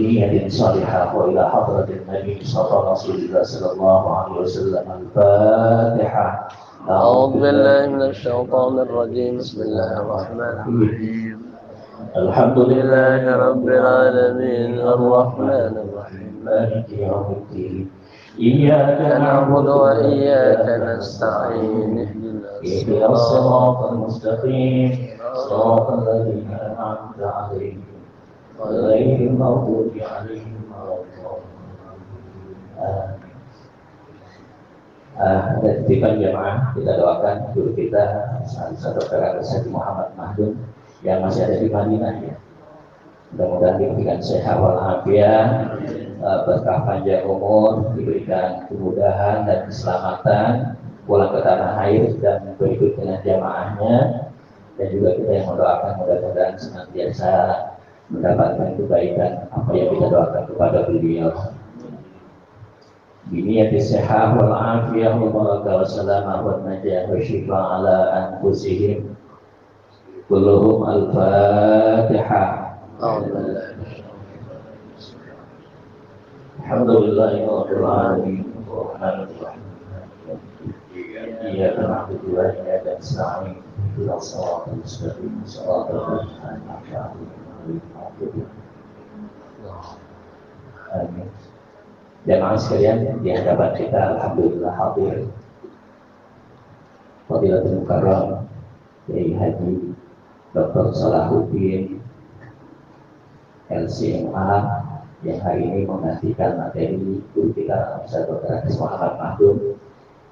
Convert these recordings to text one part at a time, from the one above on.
نية صالحة وإلى حضرة النبي رسول الله صلى الله عليه وسلم. الفاتحة. أعوذ بالله من الشيطان الرجيم. بسم الله الرحمن الرحيم. الحمد لله رب العالمين الرحمن الرحيم مالك يوم الدين. إياك نعبد وإياك نستعين. اهدنا الصراط المستقيم صراط الذين أنعمت عليهم غير المغضوب عليهم ولا الضالين. Ada titipan jamaah, kita doakan guru kita Dr. Al-Sadi Muhammad Mahdum yang masih ada di Madinah ya. Mudah-mudahan diberikan sehat walafiat, berkah panjang umur, diberikan kemudahan dan keselamatan pulang ke tanah air dan berikut dengan jamaahnya, dan juga kita yang mendoakan mudah-mudahan senantiasa mendapatkan kebaikan apa yang kita doakan kepada beliau. Biniyati sihah wal afiyah wal barakah wa salamah wa najah wa shifa ala anfusihim kulluhum al-fatihah. Alhamdulillahi rabbil alamin arrahmanir rahim iyyaka na'budu wa iyyaka nasta'in ihdinas siratal mustaqim siratal ladzina an'amta 'alaihim. Amin. Jamaah sekalian, di hadapan kita alhamdulillah hadir Fadilatul Mukarram Kiai Haji Dr. Salahuddin LCMA yang hari ini menggantikan materi guru kita Ustaz Dr. Muhammad Mahdum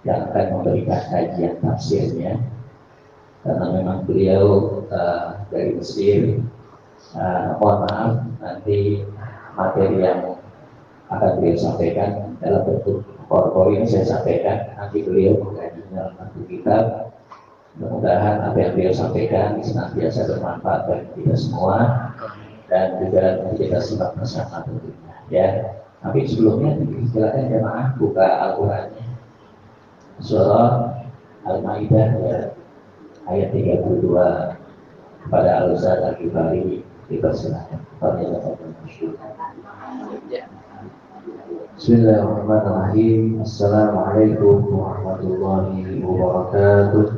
yang akan memberikan kajian tafsirnya, karena memang beliau dari Mesir. Mohon maaf nanti materi yang akan beliau sampaikan dalam bentuk PowerPoint yang saya sampaikan, nanti beliau mengkajinya dalam bentuk kitab. Mudah-mudahan apa yang beliau sampaikan senantiasa bermanfaat bagi kita semua dan juga kita simak bersama tentunya ya. Tapi sebelumnya silakan jemaah buka Al-Qur'annya surah Al-Maidah ya, ayat 32 kepada Al-Ustaz Al-Ghifari. Dipersilakan. Bismillahirrahmanirrahim. Assalamualaikum warahmatullahi wabarakatuh.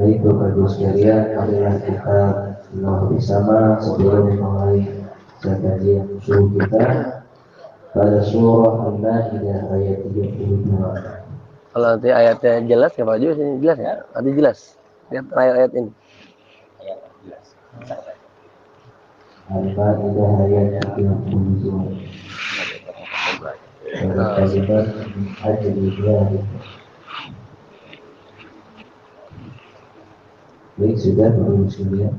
Baik Bapak Ibu sekalian, marilah kita bersama sebelum memulai kajian usul kita pada surah Al-Maidah ayat 32. Kalau nanti ayatnya jelas ya Pak Ju, ini jelas ya? Nanti jelas. Lihat ayat ini. Al-Maidah ayat 32. Kalimat ajlillah. Baik, sudah Bapak sekalian.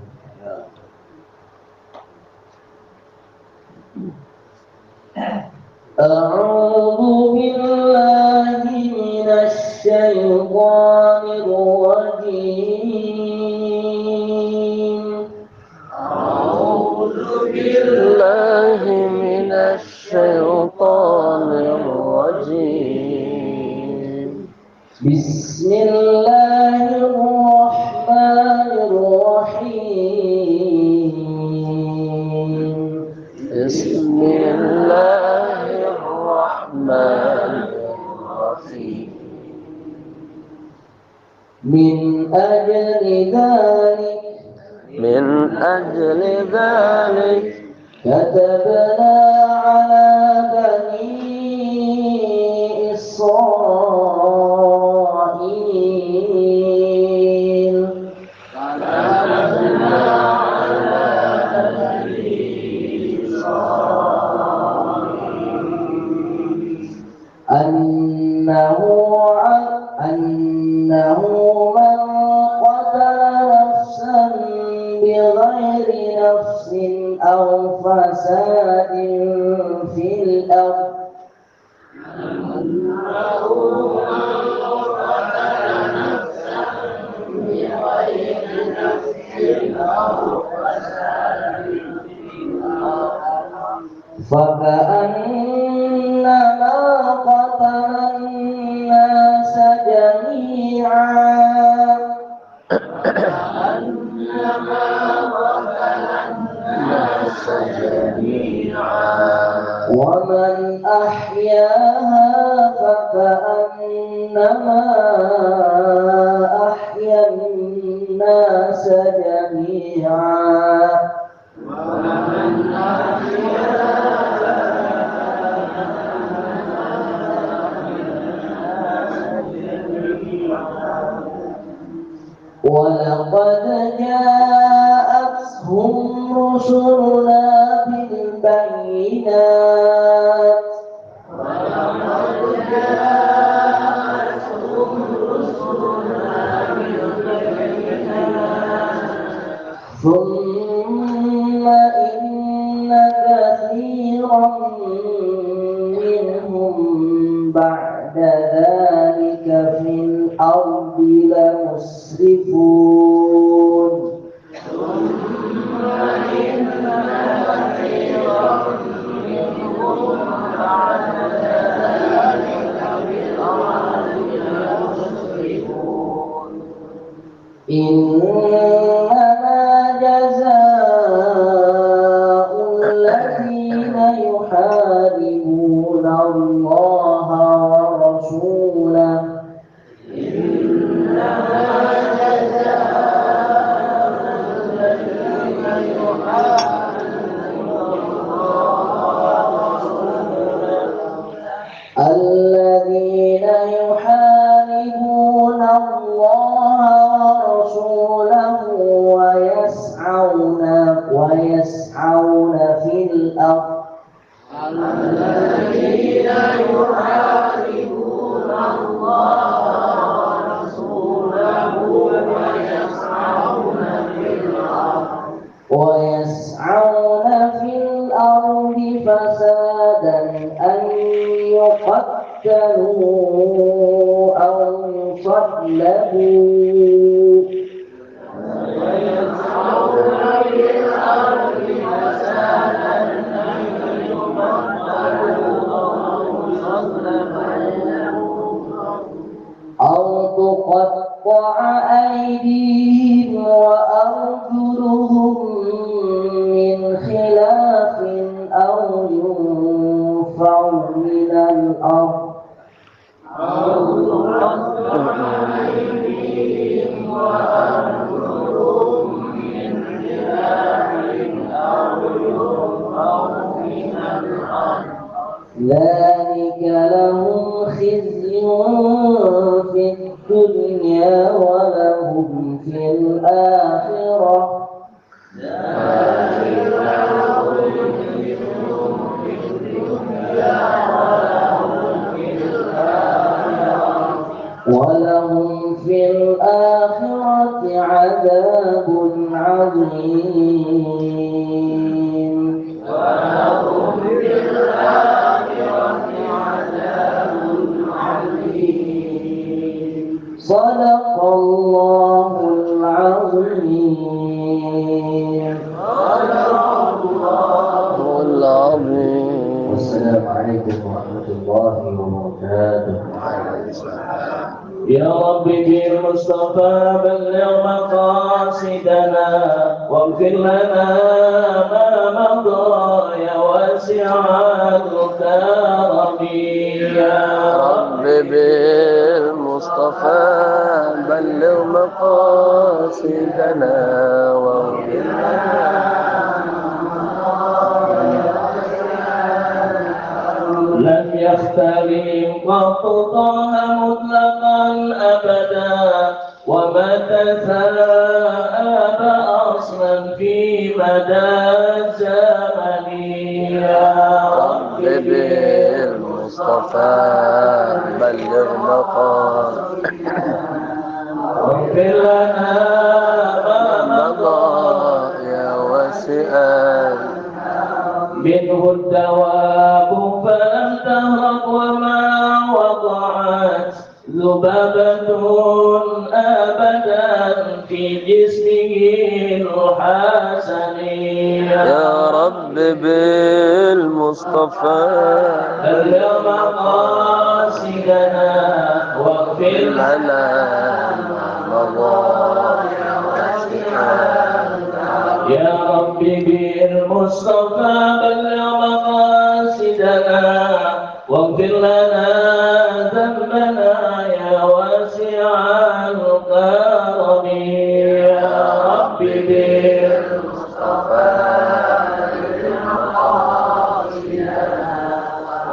A'udzu billahi minasy syaithanir rajim. A'udzu billahi minasy syaithanir rajim. Bismillahirrahmanirrahim. Bismillahirrahmanirrahim. Min ajli dhalik katabna ala bani Israil annahu man qatala nafsan bighairi nafsin aw fasadin fil ardh فكأنما قتل الناس جميعا الناس جميعا ومن أحياها فكأنما أحيا الناس جميعا ولقد جاءتهم رسلنا بالبينات ثم إن كثيرا منهم بعد ذلك في الأرض لمسرفون إنما جزاء الذين يحاربون الله ورسوله الذين يحاربون الله ورسوله ويسعون في الأرض الذين يحاربون الله ورسوله ويسعون في الأرض فسادا أن يقتلوا أو يصلبوا أو تقطع أيديهم وأرجلهم من خلاف أو ينفوا من الأرض ذلك لهم خزي في الدنيا ولهم في الآخرة ولهم في الآخرة عذاب عظيم صدق الله العظيم. والسلام عليكم ورحمة الله وبركاته. يا رب بالمصطفى بلغ مقاصدنا واغفر لنا ما مضى يا واسع الكرم. يا رب بالمصطفى بلغ مقاصدنا واغفر لنا لم يختلف قط طه مطلقا أبدا وما تثاءب أصلا في مدى الزمن. يا رب بالمصطفى بلغ مقاصدنا واغفر لنا ما مضى يا واسع منه الدواب فلم تهرب وما وضعت ذبابة أبدا في جسمه الحسن. يا رب بالمصطفى بلغ مقاصدنا واغفر لنا ما مضى يا واسع يا ربي بالمصطفى بلغ مقاصدنا واغفر لنا ذنبنا يا واسع الكرم يا ربي بالمصطفى بلغ مقاصدنا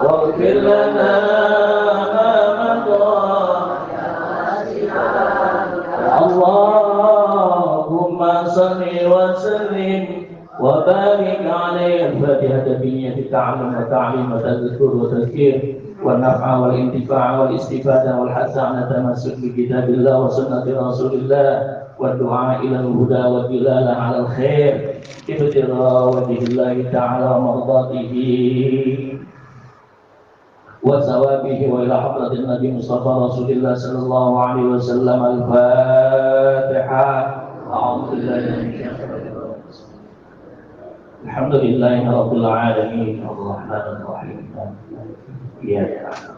واغفر لنا ما مضى اللهم صل وسلم وبارك عليه. الفاتحة بنية التعلم والتعليم والتذكر والتذكير والنفع والانتفاع والاستفادة والحث على التمسك بكتاب الله وسنة رسول الله والدعاء إلى الهدى والدلالة على الخير ابتغاء وجه الله تعالى ومرضاته وثوابه وإلى حضرة النبي مصطفى رسول الله صلى الله عليه وسلم. الفاتحة. أعوذ بالله من الشيطان الرجيم. الحمد لله رب العالمين الرحمن الرحيم إياك نعبد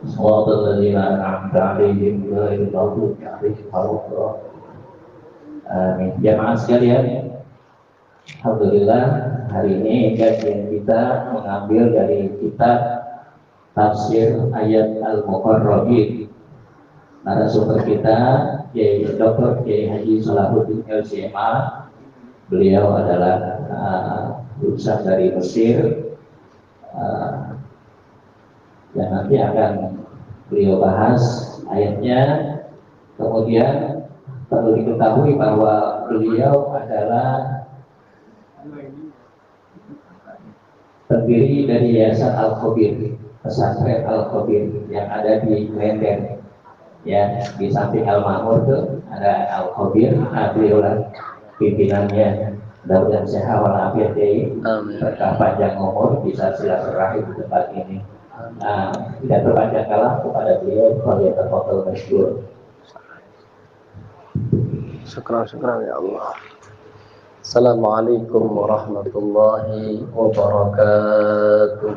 صراط الذين أنعمت عليهم غير المغضوب عليهم ولا الضالين. Amin. Jamaah sekalian, alhamdulillah hari ini kajian kita mengambil dari kitab Tafsir Ayat Al-Muqarrabin. Narasumber kita Kiai Dr. Kiai Haji Salahuddin LCMA. Beliau adalah lulusan dari Mesir dan nanti akan beliau bahas ayatnya. Kemudian perlu diketahui bahwa beliau adalah pendiri dari Yayasan Al-Khabir, pesantren Al-Khabir yang ada di Klender. Ya, di samping Al-Ma'mur itu ada Al-Khabir. Nah, beliau lah pimpinannya. Mudah-mudahan sehat walafiat deh, berkah panjang umur, bisa silaturahim di tempat ini. Tidak berpanjang kalah kepada beliau kalau dia terfoto masyhur. Syukran ya Allah. Assalamualaikum warahmatullahi wabarakatuh.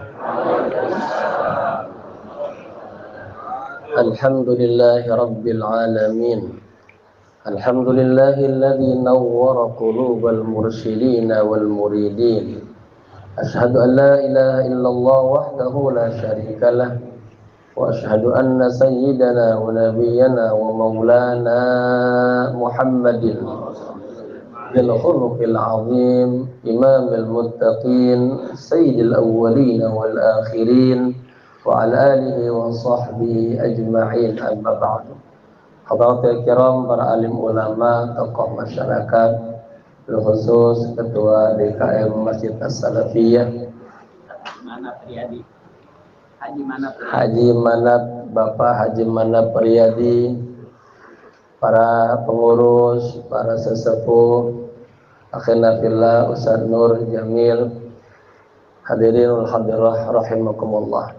Alhamdulillahi rabbil alamin. Alhamdulillahilladzi nawwara qulubal mursyidina wal muridin. Ashhadu an la ilaha illallah wahdahu la syarika lah. وأشهد أن سيدنا ونبينا ومولانا محمد بالخلق العظيم إمام المتقين سيد الأولين والآخرين وعلى آله وصحبه أجمعين. أما بعد. Hadirin kiram, para alim ulama, tokoh masyarakat, khusus Ketua DKM Masjid As-Salafiyah Haji Manap, Bapak Haji Manap Priyadi, para pengurus, para sesepuh, akhirna fillah, Ustaz Nur Jamil, hadirin hadirah rahimakumullah.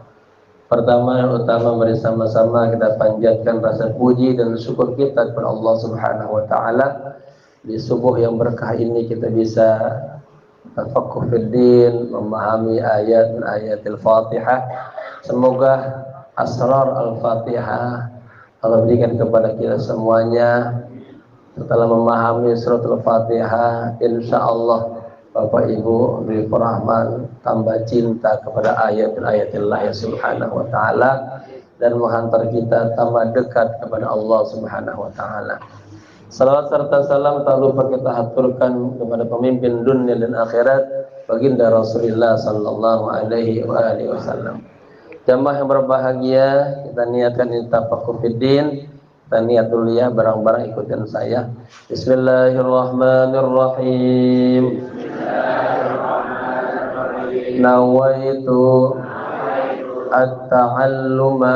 Pertama dan utama, mari sama-sama kita panjatkan rasa puji dan syukur kita kepada Allah Subhanahu wa taala. Di subuh yang berkah ini kita bisa tafaqquh fid din, memahami ayat Al-Fatihah. Semoga asrar Al-Fatihah Allah berikan kepada kita semuanya. Setelah memahami surat Al-Fatihah, insya Allah Bapak Ibu Ridho Rahman tambah cinta kepada ayat-ayat Allah Subhanahu wa taala dan menghantar kita tambah dekat kepada Allah Subhanahu wa taala. Salawat serta salam tak lupa kita haturkan kepada pemimpin dunia dan akhirat, baginda Rasulullah sallallahu alaihi wasallam. Jamaah yang berbahagia, kita niatkan tafaqquh fiddin, kita niat dulu ya, barang-barang ikutin saya. Bismillahirrahmanirrahim. Nawaitu at-ta'alluma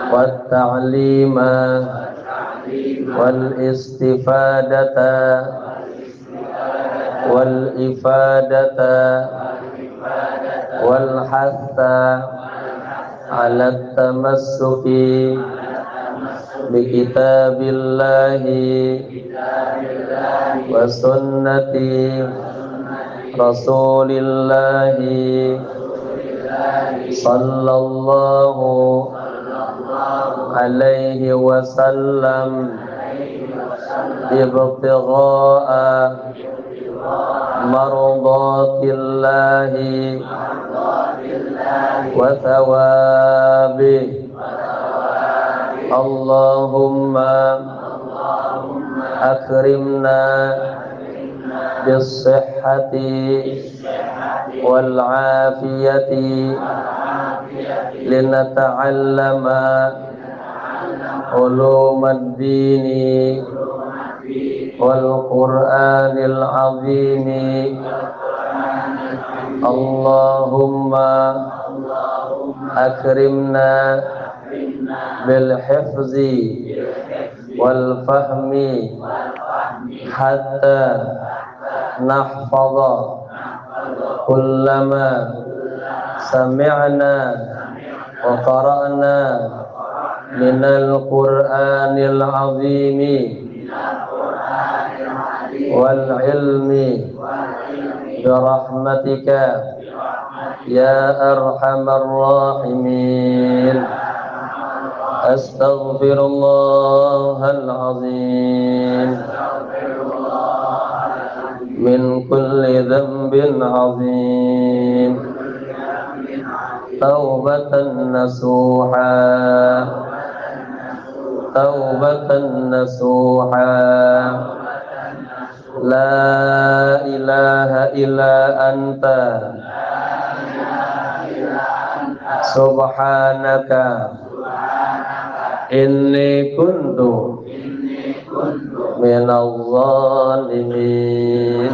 wat-ta'lima wal-istifadata wal-ifadata wal-hatha ala at-tamassuki bi kitabillahi wa sunnati rasulillahi sallallahu alaihi wasallam ibtigha'a mardatillahi wa thawabih. Allahumma akrimna bis-sihhati wal afiyati linata'allama ulumad dini wal qur'anil azimi. Allahumma akrimna bil hifzi wal fahmi hatta nahfadha kullama sami'na wa qara'na minal qur'anil azimi wal ilmi birahmatika ya arhamar rahimin. Astaghfirullahal azim min kulli dhanbin azim taubatan nasuha la ilaha illa anta subhanaka inni kuntu minal zalimin.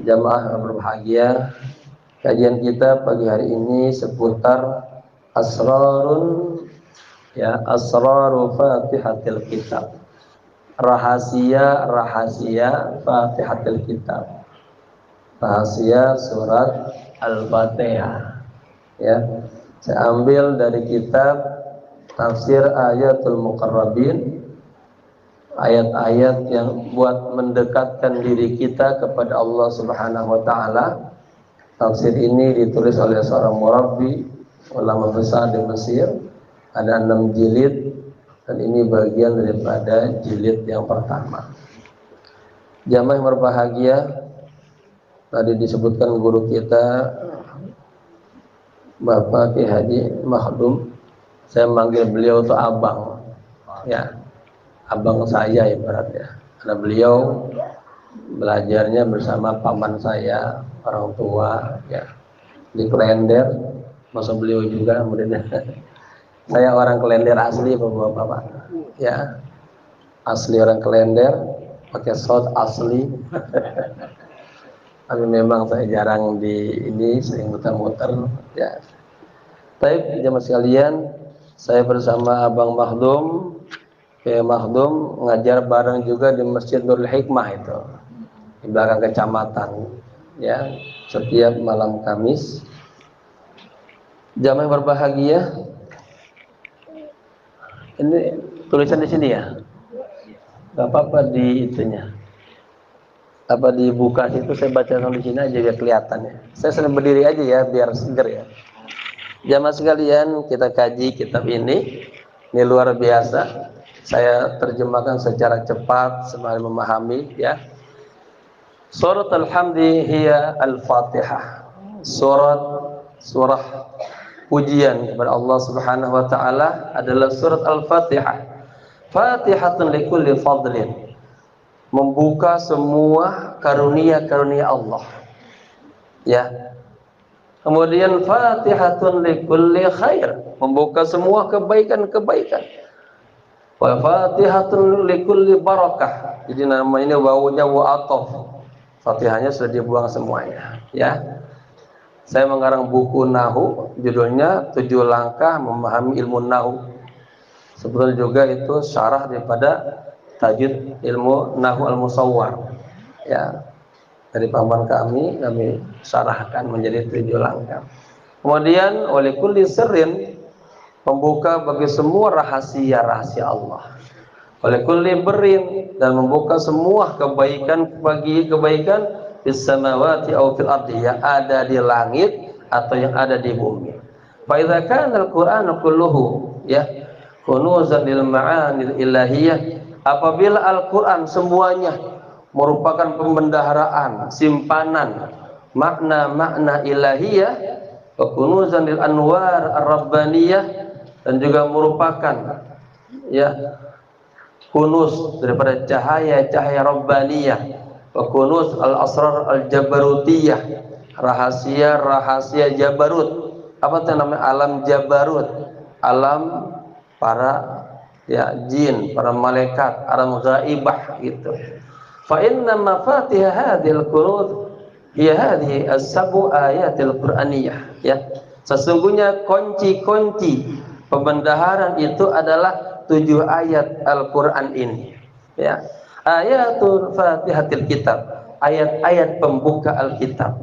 Jamaah yang berbahagia, kajian kita pagi hari ini seputar asraru Fatihatil Kitab, rahasia Fatihatil Kitab, rahasia surat Al-Fatihah. Ya, saya ambil dari kitab Tafsir Ayatul Muqarrabin, ayat-ayat yang buat mendekatkan diri kita kepada Allah Subhanahu wa taala. Tafsir ini ditulis oleh seorang murabbi ulama besar di Mesir. Ada 6 jilid dan ini bagian daripada jilid yang pertama. Jamaah yang berbahagia, tadi disebutkan guru kita Bapak Ki Haji Makhdum. Saya manggil beliau itu abang, ya, abang saya ibaratnya. Karena beliau belajarnya bersama paman saya, orang tua, ya, di Klender. Masa beliau juga, kemudian saya orang Klender asli, bapak-bapak, ya, asli orang Klender, pakai shot asli. Tapi memang saya jarang di ini, sering muter-muter, ya. Tapi jemaah sekalian, saya bersama Abang Makhdum, Kiai Makhdum, ngajar bareng juga di Masjid Nurul Hikmah itu, di belakang kecamatan, ya, setiap malam Kamis. Jamaah berbahagia, ini tulisan di sini ya, nggak apa-apa di itunya, apa dibuka situ, saya baca di sini aja biar kelihatan ya. Saya sering berdiri aja ya biar seger ya. Jamaah sekalian, kita kaji kitab ini luar biasa. Saya terjemahkan secara cepat supaya memahami, ya. Surat Al-Hamdi hiya Al-Fatihah. Surah pujian kepada Allah Subhanahu wa taala adalah surat Al-Fatihah. Fatihatun likulli fadlin. Membuka semua karunia-karunia Allah. Ya. Kemudian Fatihatun likulli khair, membuka semua kebaikan-kebaikan. Wa Fatihatun likulli barakah. Jadi nama ini wawunya wa'atof. Fatihahnya sudah dibuang semuanya, ya. Saya mengarang buku Nahu, judulnya 7 Langkah Memahami Ilmu Nahu. Sebetulnya juga itu syarah daripada Tajwid Ilmu Nahu Al-Musawwar, ya. Dari paman kami syarahkan menjadi 7 langkah. Kemudian oleh kulli sirrin, membuka bagi semua rahasia-rahasia Allah. Oleh kulli birrin, dan membuka semua kebaikan bagi kebaikan fis samawati aw fil ardi, yang ada di langit atau yang ada di bumi. Fa idza kana al-Qur'anu kulluhu, ya, kunuzan lil ma'anil ilahiyah, apabila Al-Qur'an semuanya merupakan pembendaharaan, simpanan makna-makna ilahiyah, wa kunuzan lil anwar ar-rabbaniyah, dan juga merupakan ya kunuz daripada cahaya-cahaya rabbaniyah, wa kunuz al-asrar al-jabarutiyah, rahasia-rahasia Jabarut. Apa itu namanya alam Jabarut? Alam para jin, para malaikat, alam ghaibah gitu. Fa inna mafatih hadhil kunuz hiya hadhihi as-sab'u ayatil qur'aniyah, ya. Sesungguhnya kunci-kunci pembendaharaan itu adalah 7 ayat Al-Qur'an ini, ya. Ayatul Fatihatil Kitab, ayat-ayat pembuka Alkitab.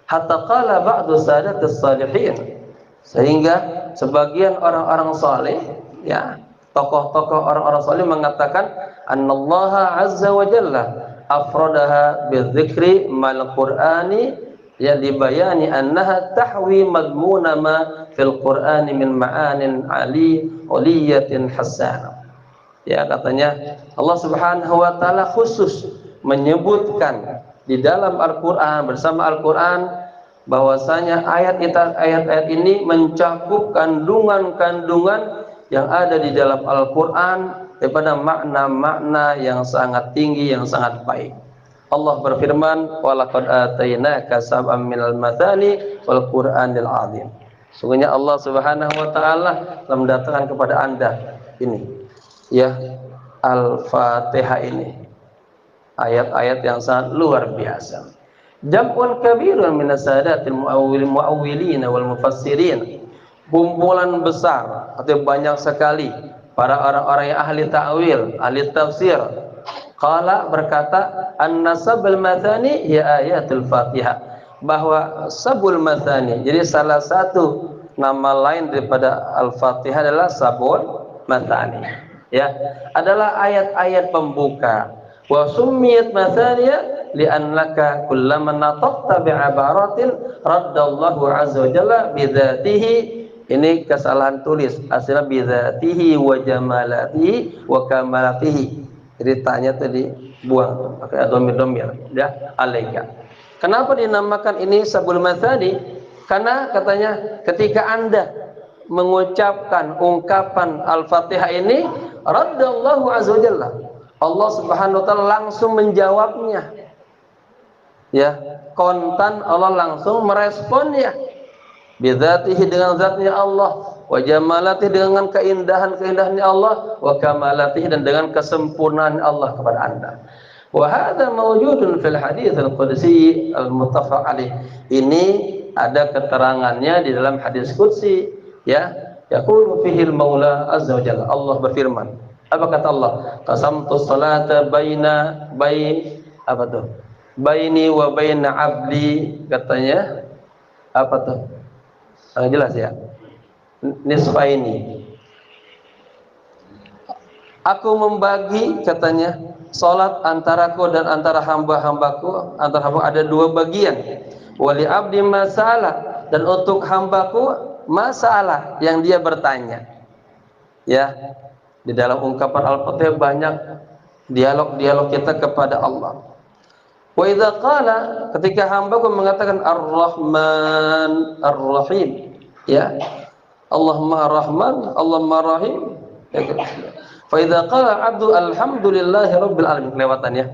Hatta qala ba'du sadatis salihin, sehingga sebagian orang-orang saleh, ya, tokoh-tokoh orang-orang saleh mengatakan annallaha azza wa jalla afradaha bidzikri mal qur'ani, ya, dibayani annaha tahwi madmuna ma fil qur'ani min ma'anin aliyatin hasanah. Ya, katanya Allah Subhanahu wa taala khusus menyebutkan di dalam Al-Qur'an, bersama Al-Qur'an, bahwasanya ayat-ayat ini mencakup kandungan-kandungan yang ada di dalam Al-Qur'an daripada makna-makna yang sangat tinggi, yang sangat baik. Allah berfirman, "Wa laqad atainaka sab'an minal mathani wal Qur'anil 'azim." Sungguhnya Allah Subhanahu wa taala telah mendatangkan kepada Anda ini, ya, Al-Fatihah ini, ayat-ayat yang sangat luar biasa. Jam'un kabirun minas sadatil muawwilin wal mufassirin, kumpulan besar atau banyak sekali para orang-orang yang ahli ta'wil, ahli tafsir. Qala, berkata, an-nasabul mathani ya ayatul Fatihah, bahwa sabul mathani, jadi salah satu nama lain daripada Al-Fatihah adalah sabul mathani, ya, adalah ayat-ayat pembuka. Wa summiyat mathaniya li'annaka kullama nataqta bi'ibaratin raddallahu azza wa jalla bidzatihi. Ini kesalahan tulis, aslinya bidzatihi wa jamalatihi wa kamalatihi. Jadi tanya tadi buang pakai domir-domir, ya, alaika. Kenapa dinamakan ini sabul mathani? Karena katanya ketika Anda mengucapkan ungkapan Al-Fatihah ini, raddallahu azza wa jalla, Allah Subhanahu wa taala langsung menjawabnya, ya, kontan Allah langsung meresponnya, bidzatihi, dengan zatnya Allah, wa jamalatihi, dengan keindahan-keindahannya Allah, wa kamalatihi, dan dengan kesempurnaan Allah kepada Anda. Wa hadza mawjudun fil hadits al-qudsi al-muttafaq alaih. Ini ada keterangannya di dalam hadis qudsi, ya, yaqulu fihi al-maula azza wa jalla, Allah berfirman. Apa kata Allah? Qasamtu salata apa tuh? Baini wa baina abdi, katanya apa tuh? Jelas ya. Nisfaini. Aku membagi, katanya, salat antaraku dan antara hamba-hambaku, antara hamba ada 2 bagian. Wali abdi masalah, dan untuk hambaku masalah yang dia bertanya. Ya, di dalam ungkapan Al-Fatihah banyak dialog-dialog kita kepada Allah. Wa idza qala, ketika hambaku mengatakan Ar-Rahman Ar-Rahim, ya, Allah Maha Rahman, Allah Maha Rahim, ya. Fa idza qala 'abdu alhamdulillahi rabbil alamin, kelewatan, ya.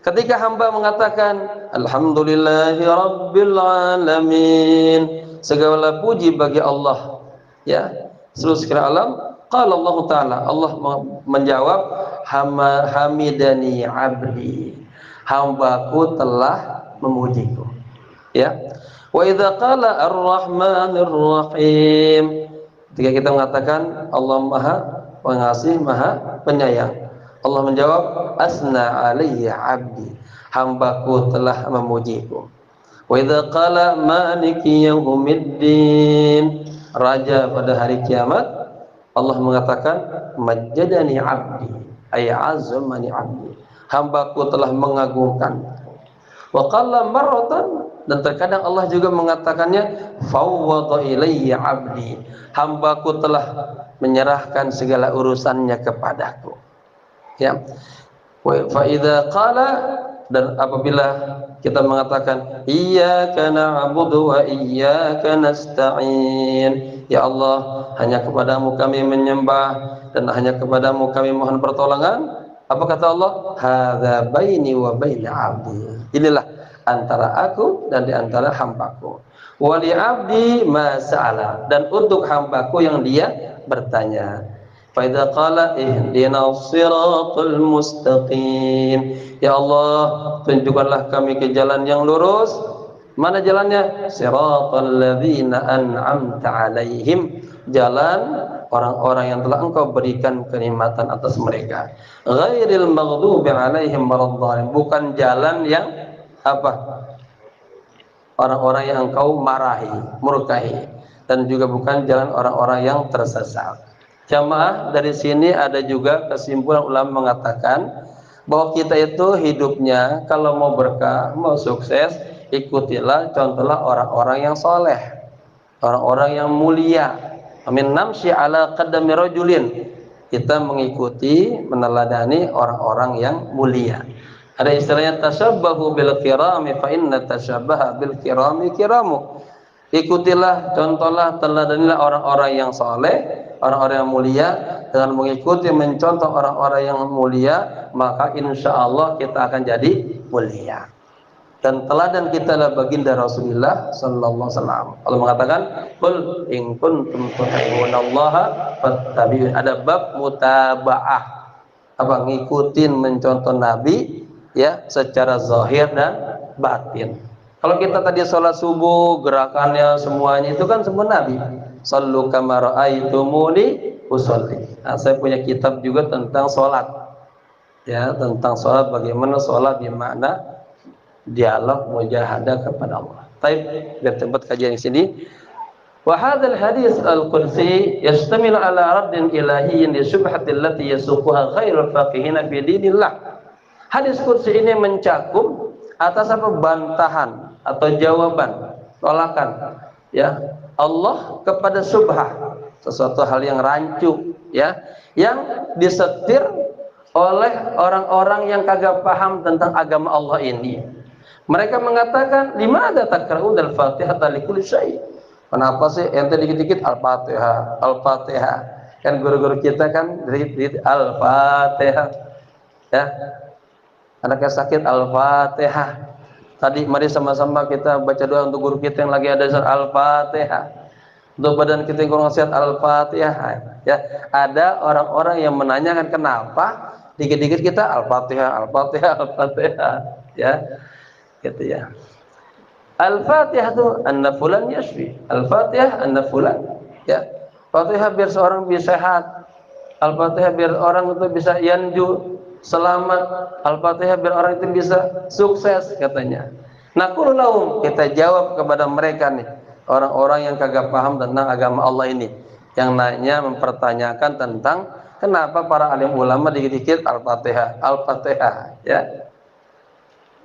Ketika hamba mengatakan alhamdulillahi rabbil alamin, segala puji bagi Allah, ya, seluruh sekalian alam. Qala Allah Ta'ala, Allah menjawab, hamidani abdi, hambaku telah memujiku, ya. Wa idza qala ar-rahmanir rahim, ketika kita mengatakan Allah Maha Pengasih, Maha Penyayang, Allah menjawab, asna alayya abdi, hambaku telah memujiku. Wa idza qala maliki yaumiddin, raja pada hari kiamat, Allah mengatakan majjadani abdi, ay azamani abdi, hambaku telah mengagungkan. Wa qalla marratan, dan terkadang Allah juga mengatakannya fawwadha ilayya 'abdi, hambaku telah menyerahkan segala urusannya kepadaku. Ya. Wa fa idza qala, dan apabila kita mengatakan iyyaka na'budu wa iyyaka nasta'in, ya Allah, hanya kepadamu kami menyembah dan hanya kepadamu kami mohon pertolongan. Apa kata Allah? Hadza baini wa baina 'abdi. Inilah antara aku dan di antara hambaku. Wa li 'abdi ma sa'ala, dan untuk hambaku yang dia bertanya. Fa idza qala ihdinas siratal mustaqim, ya Allah, tunjukkanlah kami ke jalan yang lurus. Mana jalannya? Siratal ladzina an'amta 'alaihim, jalan orang-orang yang telah Engkau berikan kenikmatan atas mereka. Ghairil maghdubi 'alaihim waladdallin, bukan jalan yang apa? Orang-orang yang Engkau marahi, murkai, dan juga bukan jalan orang-orang yang tersesat. Jamaah, dari sini ada juga kesimpulan ulama mengatakan bahwa kita itu hidupnya kalau mau berkah, mau sukses, ikutilah, contohlah orang-orang yang soleh, orang-orang yang mulia. Amin namsi ala qadami rajulin, kita mengikuti, meneladani orang-orang yang mulia. Ada istilahnya tashabbahu bil kirami fa inna tashabbaha bil kirami kiramu. Ikutilah, contohlah, teladanilah orang-orang yang soleh, orang-orang yang mulia. Dengan mengikuti, mencontoh orang-orang yang mulia, maka insya Allah kita akan jadi mulia. Dan teladan kita adalah baginda Rasulullah sallallahu alaihi wasallam. Allah mengatakan, "Qul in kuntum tuhibbunallaha fattabi'un." Ada bab mutabaah. Apa? Ngikutin, mencontoh Nabi ya, secara zahir dan batin. Kalau kita tadi sholat subuh, gerakannya semuanya itu kan semua Nabi. Sallu kama ra'aitumuni usolli. Nah, saya punya kitab juga tentang sholat. Ya, tentang sholat, bagaimana sholat di makna dialog mujahadah kepada Allah. Baik, biar tempat kajian di sini. Wa hadzal hadis al-qudsi yastamilu ala raddin ilahiyyin li syubhatil lati yasuquha ghairul faqihin fi dinillah. Hadis qudsi ini mencakup atas apa? Bantahan atau jawaban, tolakan ya Allah kepada syubhah, sesuatu hal yang rancu ya, yang disetir oleh orang-orang yang kagak paham tentang agama Allah ini. Mereka mengatakan, "Limadza takra'u al-Fatihata likulli syai'?" Kenapa sih ente dikit-dikit Al-Fatihah, Al-Fatihah? Kan guru-guru kita kan dikit-dikit Al-Fatihah. Ya. Anaknya sakit Al-Fatihah. Tadi mari sama-sama kita baca doa untuk guru kita yang lagi ada Al-Fatihah. Untuk badan kita yang kurang sehat Al-Fatihah. Ya, ada orang-orang yang menanyakan kenapa dikit-dikit kita Al-Fatihah, Al-Fatihah, Al-Fatihah. Ya. Gitu ya. Al-Fatihah itu anna fulan yashfi. Al-Fatihah anna fulan. Ya. Fatihah biar seorang bisa sehat. Al-Fatihah biar orang itu bisa yanju, selamat. Al-Fatihah biar orang itu bisa sukses katanya. Nah, qululahum, kita jawab kepada mereka nih, orang-orang yang kagak paham tentang agama Allah ini, yang nanya, mempertanyakan tentang kenapa para alim ulama dikit-dikit Al-Fatihah, Al-Fatihah ya.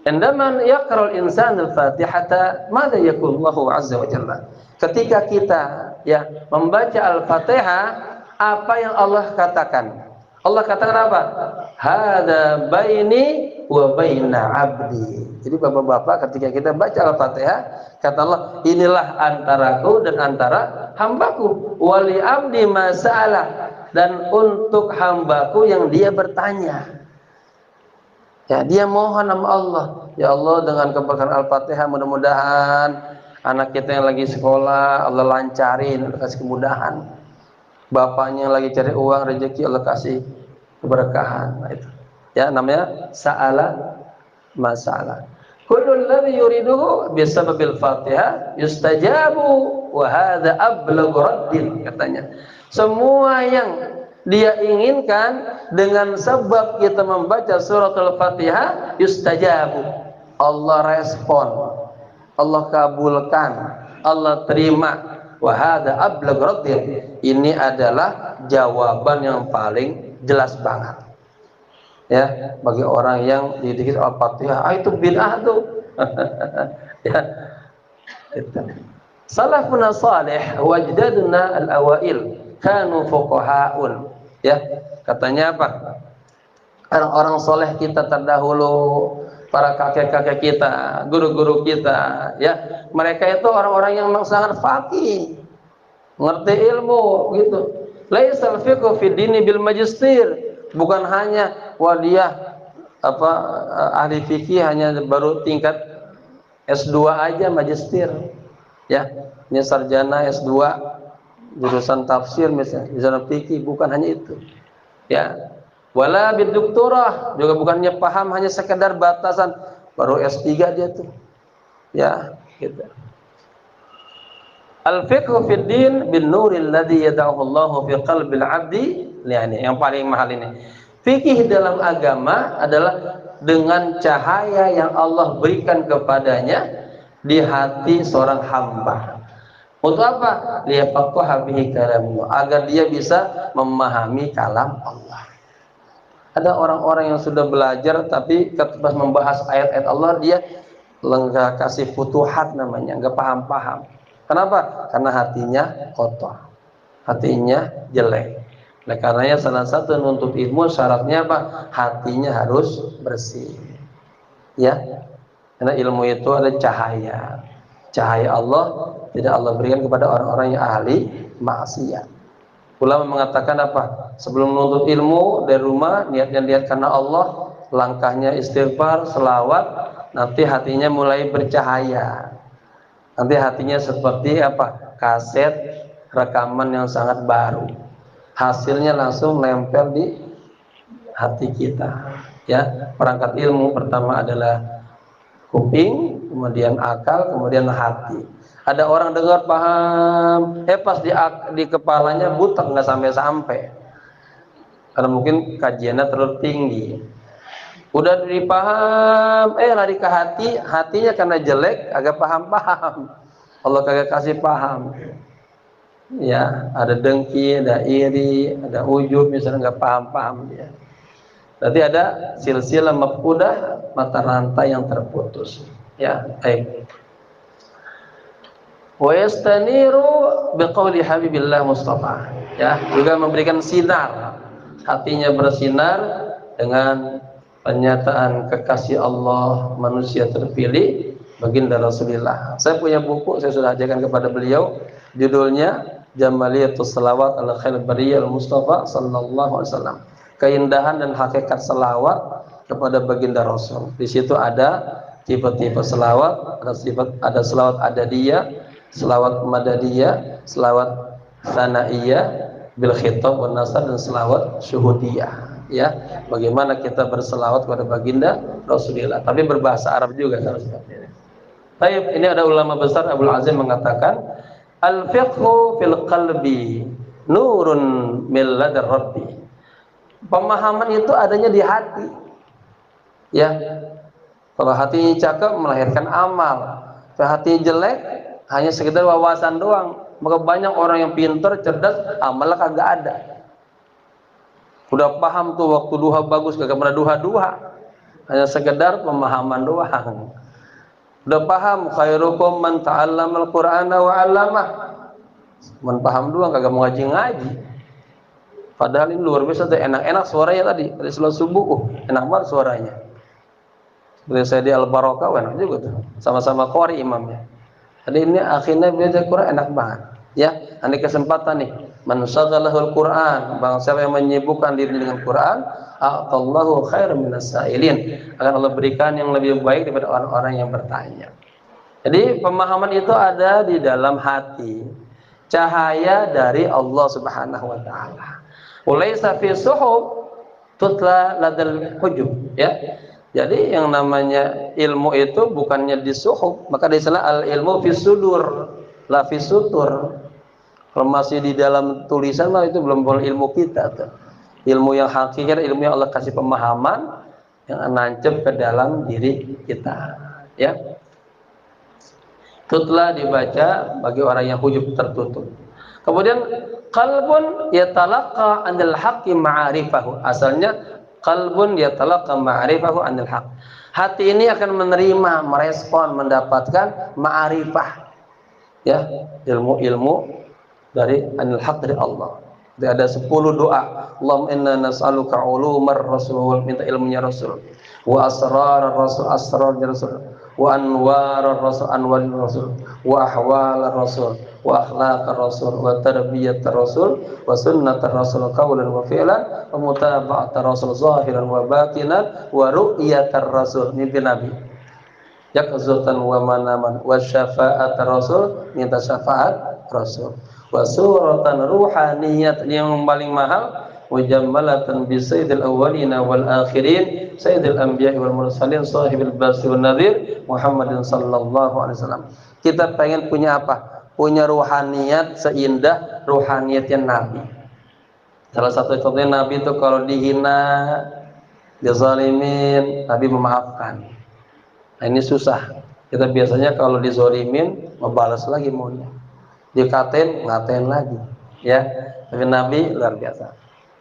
Indama yaqra'ul insanu al-Fatihata, madza yaqulu Allahu 'azza wa jalla. Ketika kita ya membaca Al-Fatihah, apa yang Allah katakan? Allah katakan apa? Hada baini wa baina 'abdi. Jadi bapak-bapak, ketika kita baca Al-Fatihah, kata Allah, inilah antaraku dan antara hambaku. Wali 'abdi ma sa'ala, dan untuk hambaku yang dia bertanya. Ya, dia mohon sama Allah. Ya Allah, dengan keberkahan Al-Fatihah, mudah-mudahan anak kita yang lagi sekolah Allah lancarin, Allah kasih kemudahan. Bapaknya yang lagi cari uang, rezeki, Allah kasih keberkahan. Nah, itu ya namanya sa'ala masalah. Kullul ladzi yuriduhu bisababil Fatihah yustajabu wa hadza ablaghu raddin, katanya. Semua yang dia inginkan dengan sebab kita membaca surat Al-Fatihah yustajabu, Allah respon, Allah kabulkan, Allah terima. Wa hadza ablaghu raddin, ini adalah jawaban yang paling jelas banget ya bagi orang yang dikit Al-Fatihah. Itu bid'ah tuh, Ya, itu. Salafun salih wa ajdaduna al-awail kanu fuqahaun. Ya, katanya apa? Orang-orang soleh kita terdahulu, para kakek-kakek kita, guru-guru kita, ya, mereka itu orang-orang yang memang sangat faqih, ngerti ilmu, gitu. Laisal fiqhu fid dini bil magistir, bukan hanya dia apa ahli fikih hanya baru tingkat S2 aja magistir, ya, ini sarjana S2 jurusan tafsir misalnya, jurusan fikih, bukan hanya itu, ya. Wala bidoktorah, juga bukannya paham hanya sekedar batasan baru S3 dia tuh, ya, gitu. Al-fiqhu fid din bin nuril ladzi yad'uhu Allahu fi qalbil 'abdi. Ini yang paling mahal ini. Fikih dalam agama adalah dengan cahaya yang Allah berikan kepadanya di hati seorang hamba. Untuk apa? Liyafaqaha bihi kalamullah, agar dia bisa memahami kalam Allah. Ada orang-orang yang sudah belajar tapi pas membahas ayat-ayat Allah dia enggak kasih futuhat namanya, enggak paham-paham. Kenapa? Karena hatinya kotor, hatinya jelek. Oleh karenanya salah satu nuntut ilmu syaratnya apa? Hatinya harus bersih. Ya. Karena ilmu itu ada cahaya. Cahaya Allah tidak Allah berikan kepada orang-orang yang ahli maksiat. Ulama mengatakan apa? Sebelum menuntut ilmu dari rumah, niatnya niat karena Allah, langkahnya istighfar, selawat, nanti hatinya mulai bercahaya. Nanti hatinya seperti apa? Kaset rekaman yang sangat baru. Hasilnya langsung nempel di hati kita. Ya, perangkat ilmu pertama adalah kuping, kemudian akal, kemudian hati. Ada orang dengar paham, pas di kepalanya butek, nggak sampai-sampai. Karena mungkin kajiannya terlalu tinggi. Udah dipaham, lari ke hati, hatinya karena jelek, agak paham-paham. Allah kagak kasih paham. Ya, ada dengki, ada iri, ada ujub, misalnya nggak paham-paham dia. Berarti ada silsilah mafqudah, mata rantai yang terputus. Ya, baik. Wa yastaniru biqauli habibillah Mustafa, ya, juga memberikan sinar, hatinya bersinar dengan pernyataan kekasih Allah manusia terpilih baginda Rasulullah. Saya punya buku, saya sudah ajarkan kepada beliau, judulnya Jamaliyatus Salawat ala Khairil Bariyah Mustafa sallallahu alaihi wasallam. Keindahan dan hakikat selawat kepada baginda Rasul. Di situ ada tipe-tipe selawat, ada selawat adadiyah, selawat madadiyah, selawat sanaiyah, bil khitab wan nasr, dan selawat syuhudiyah. Ya, bagaimana kita berselawat kepada baginda Rasulullah, tapi berbahasa Arab juga kalau seperti ini. Baik, ini ada ulama besar Abdul Azim mengatakan, al-fiqhu fil qalbi nurun min ladar rabbi. Pemahaman itu adanya di hati. Ya. Kalau hatinya cakep melahirkan amal. Kalau hatinya jelek hanya sekedar wawasan doang. Maka banyak orang yang pintar, cerdas, amalnya kagak ada. Udah paham tuh waktu duha bagus, kagak pernah duha-duha. Hanya sekedar pemahaman doang. Udah paham khairukum man ta'allamal Qur'ana wa 'allamah. Man paham doang kagak mau ngaji-ngaji. Padahal ini luar biasa, enak-enak suaranya tadi. Dari salat subuh, enak banget suaranya. Seperti saya di Al-Barakah, enak juga tuh. Sama-sama qari imamnya. Jadi ini akhirnya belajar Quran enak banget. Ya, ini kesempatan nih. Man syaghalahul Quran, bang siapa yang menyibukkan diri dengan Quran, a'tallahu khairan minas sa'ilin. Akan Allah berikan yang lebih baik daripada orang-orang yang bertanya. Jadi pemahaman itu ada di dalam hati. Cahaya dari Allah Subhanahu wa taala. Ulaisa fi suhub tutla ladal hujub, ya. Jadi yang namanya ilmu itu bukannya di suhub, maka di sana al ilmu fi sudur, la fi sutur. Kalau masih di dalam tulisan mah itu belum ilmu kita tuh. Ilmu yang hakikat, ilmu yang Allah kasih pemahaman yang nancep ke dalam diri kita, ya. Tutla dibaca bagi orang yang hujub tertutup. Kemudian qalbun yatalaqa 'anil haqqi ma'arifahu. Asalnya qalbun yatalaqa ma'arifahu 'anil haqq. Hati ini akan menerima, merespon, mendapatkan ma'arifah, ya, ilmu-ilmu dari anil haq dari Allah. Jadi ada 10 doa. Allahumma inna nas'aluka ulumar rasul, minta ilmunya Rasul, wa asrar rasul, asrarnya Rasul, wa anwar rasul, anwar rasul, wa ahwal rasul, wa akhlaq rasul, wa tarbiyat rasul, wa sunnat rasul qawlan wa fi'lan, wa mutaba'at rasul zahiran wa batinan, wa ru'yat rasul, mimpi Nabi. Yakzatan wa manaman, wa syafa'at rasul, minta syafaat Rasul, wa suratan ruhaniyat yang paling mahal, wa jammalatan bi sayyidil awwalina wal akhirin, sayyidil anbiya'i wal mursalin, sahibil basi wan nadhir, Muhammadin sallallahu alaihi wasallam. Kita pengen punya apa? Punya ruhaniyat seindah ruhaniyatnya Nabi. Salah satu contohnya Nabi itu kalau dihina, dizalimin, Nabi memaafkan. Nah, ini susah. Kita biasanya kalau dizolimin membalas lagi maunya, dikatain ngatain lagi, ya. Tapi Nabi luar biasa.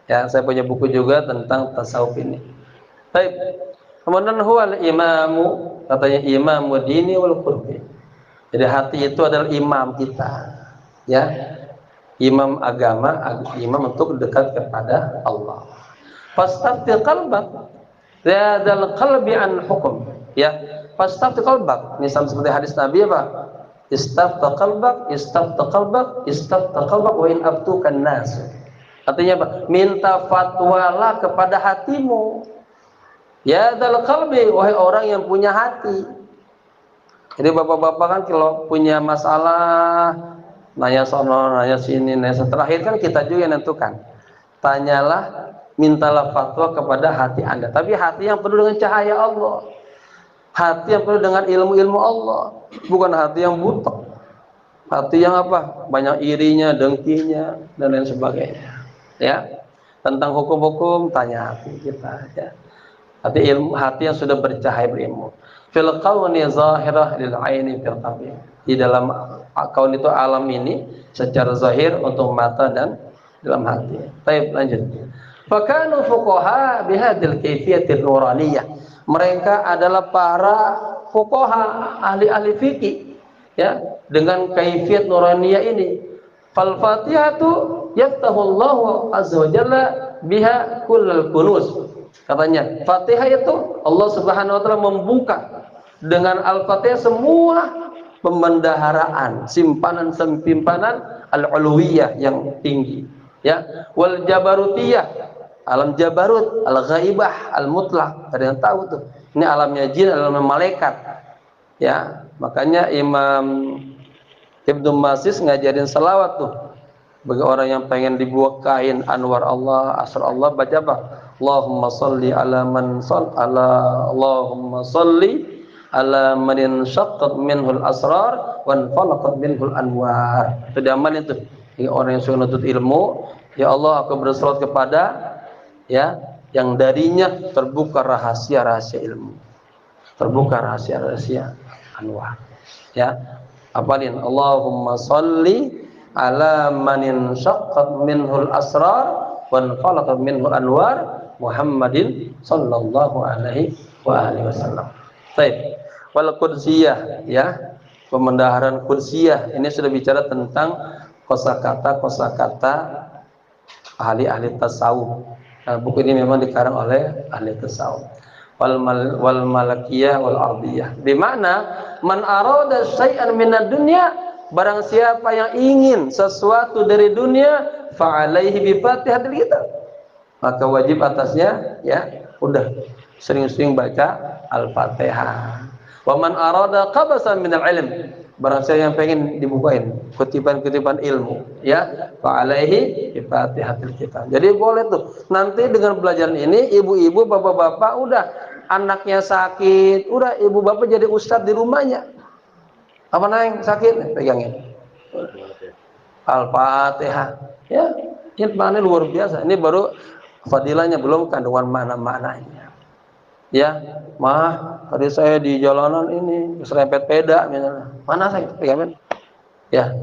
Ya, saya punya buku juga tentang tasawuf ini. Baik. Kemudian huwal imamu, katanya imamu dini wal qurbi. Jadi hati itu adalah imam kita, ya. Imam agama, imam untuk dekat kepada Allah. Fastafti qalbak, zadal qalbi an hukum, ya. Fastafti qalbak, misalnya seperti hadis Nabi apa? Istafta qalbak, istafta qalbak, istafta qalbak wa in abtukan nas. Artinya apa? Minta fatwalah kepada hatimu. Ya dal qalbi, wahai orang yang punya hati. Jadi bapak-bapak kan kalau punya masalah nanya sono, nanya sini, nanya terakhir kan kita juga yang nentukan. Tanyalah, mintalah fatwa kepada hati Anda. Tapi hati yang penuh dengan cahaya Allah. Hati yang penuh dengan ilmu-ilmu Allah, bukan hati yang buta, hati yang apa? Banyak irinya, dengkinya, dan lain sebagainya. Ya, tentang hukum-hukum tanya hati kita. Ya, hati yang sudah bercahaya berilmu. Fil kauni zahirah lil aini fil qalbi. Di dalam kaun itu alam ini secara zahir untuk mata dan dalam hati. Baik, lanjut. Fakanu fuqaha bihadil kaifiyatil nuraniyah. Mereka adalah para fuqaha, ahli-ahli fikih, ya, dengan kaifiyat nuraniyah ini. Fal Fatihatu yaftahu Allah azza wa jalla biha kullal kunuz. Katanya, Fatihah itu Allah Subhanahu wa taala membuka dengan Al-Fatihah semua pemendaharaan, simpanan al-uluwiyah yang tinggi, ya. Wal jabarutiyah, alam jabarut, al-ghaibah, al-mutlaq. Ada yang tahu tuh. Ini alamnya jin, alamnya malaikat. Ya, makanya Imam Ibnu Masis ngajarin salawat tuh. Bagi orang yang pengen dibukain anwar Allah, asrar Allah, baca apa? Allahumma salli ala man Allahumma salli ala man insyaqqat minhul asrar wa falaqat minhul anwar. Itu diamal itu. Ini orang yang suka nuntut ilmu, ya Allah, aku berselawat kepada, ya, yang darinya terbuka rahasia-rahasia ilmu, terbuka rahasia-rahasia anwar, ya. Apalin Allahumma salli ala manin syaqqat minhul asrar wa falaqat minhul anwar Muhammadin sallallahu alaihi wa alihi wasallam. Baik. Wal qudsiyah, ya, pemendaharan qudsiyah ini sudah bicara tentang kosakata ahli-ahli tasawuf. Nah, buku ini memang dikarang oleh ahli tasawuf. Wal malakiyah wal ardiyah. Di mana man arada syai'an minad dunya, barang siapa yang ingin sesuatu dari dunia, fa alaihi bi fatihatil kitab. Maka wajib atasnya, ya, udah sering-sering baca Al-Fatihah. Wa man arada qabasan minal ilm, barang siapa yang pengen dibukain kutipan-kutipan ilmu, ya, fa alaihi bi fatihatil kitab. Jadi boleh tuh nanti dengan belajar ini, ibu-ibu, bapak-bapak, udah anaknya sakit, udah ibu bapak jadi ustadz di rumahnya. Apa nang sakit? Pegangin Al-Fatihah. Ya, ini maknanya luar biasa. Ini baru fadilahnya, belum kandungan makna-maknanya. Ya, mah, tadi saya di jalanan ini serempet peda misalnya. Mana saya pegangin? Ya,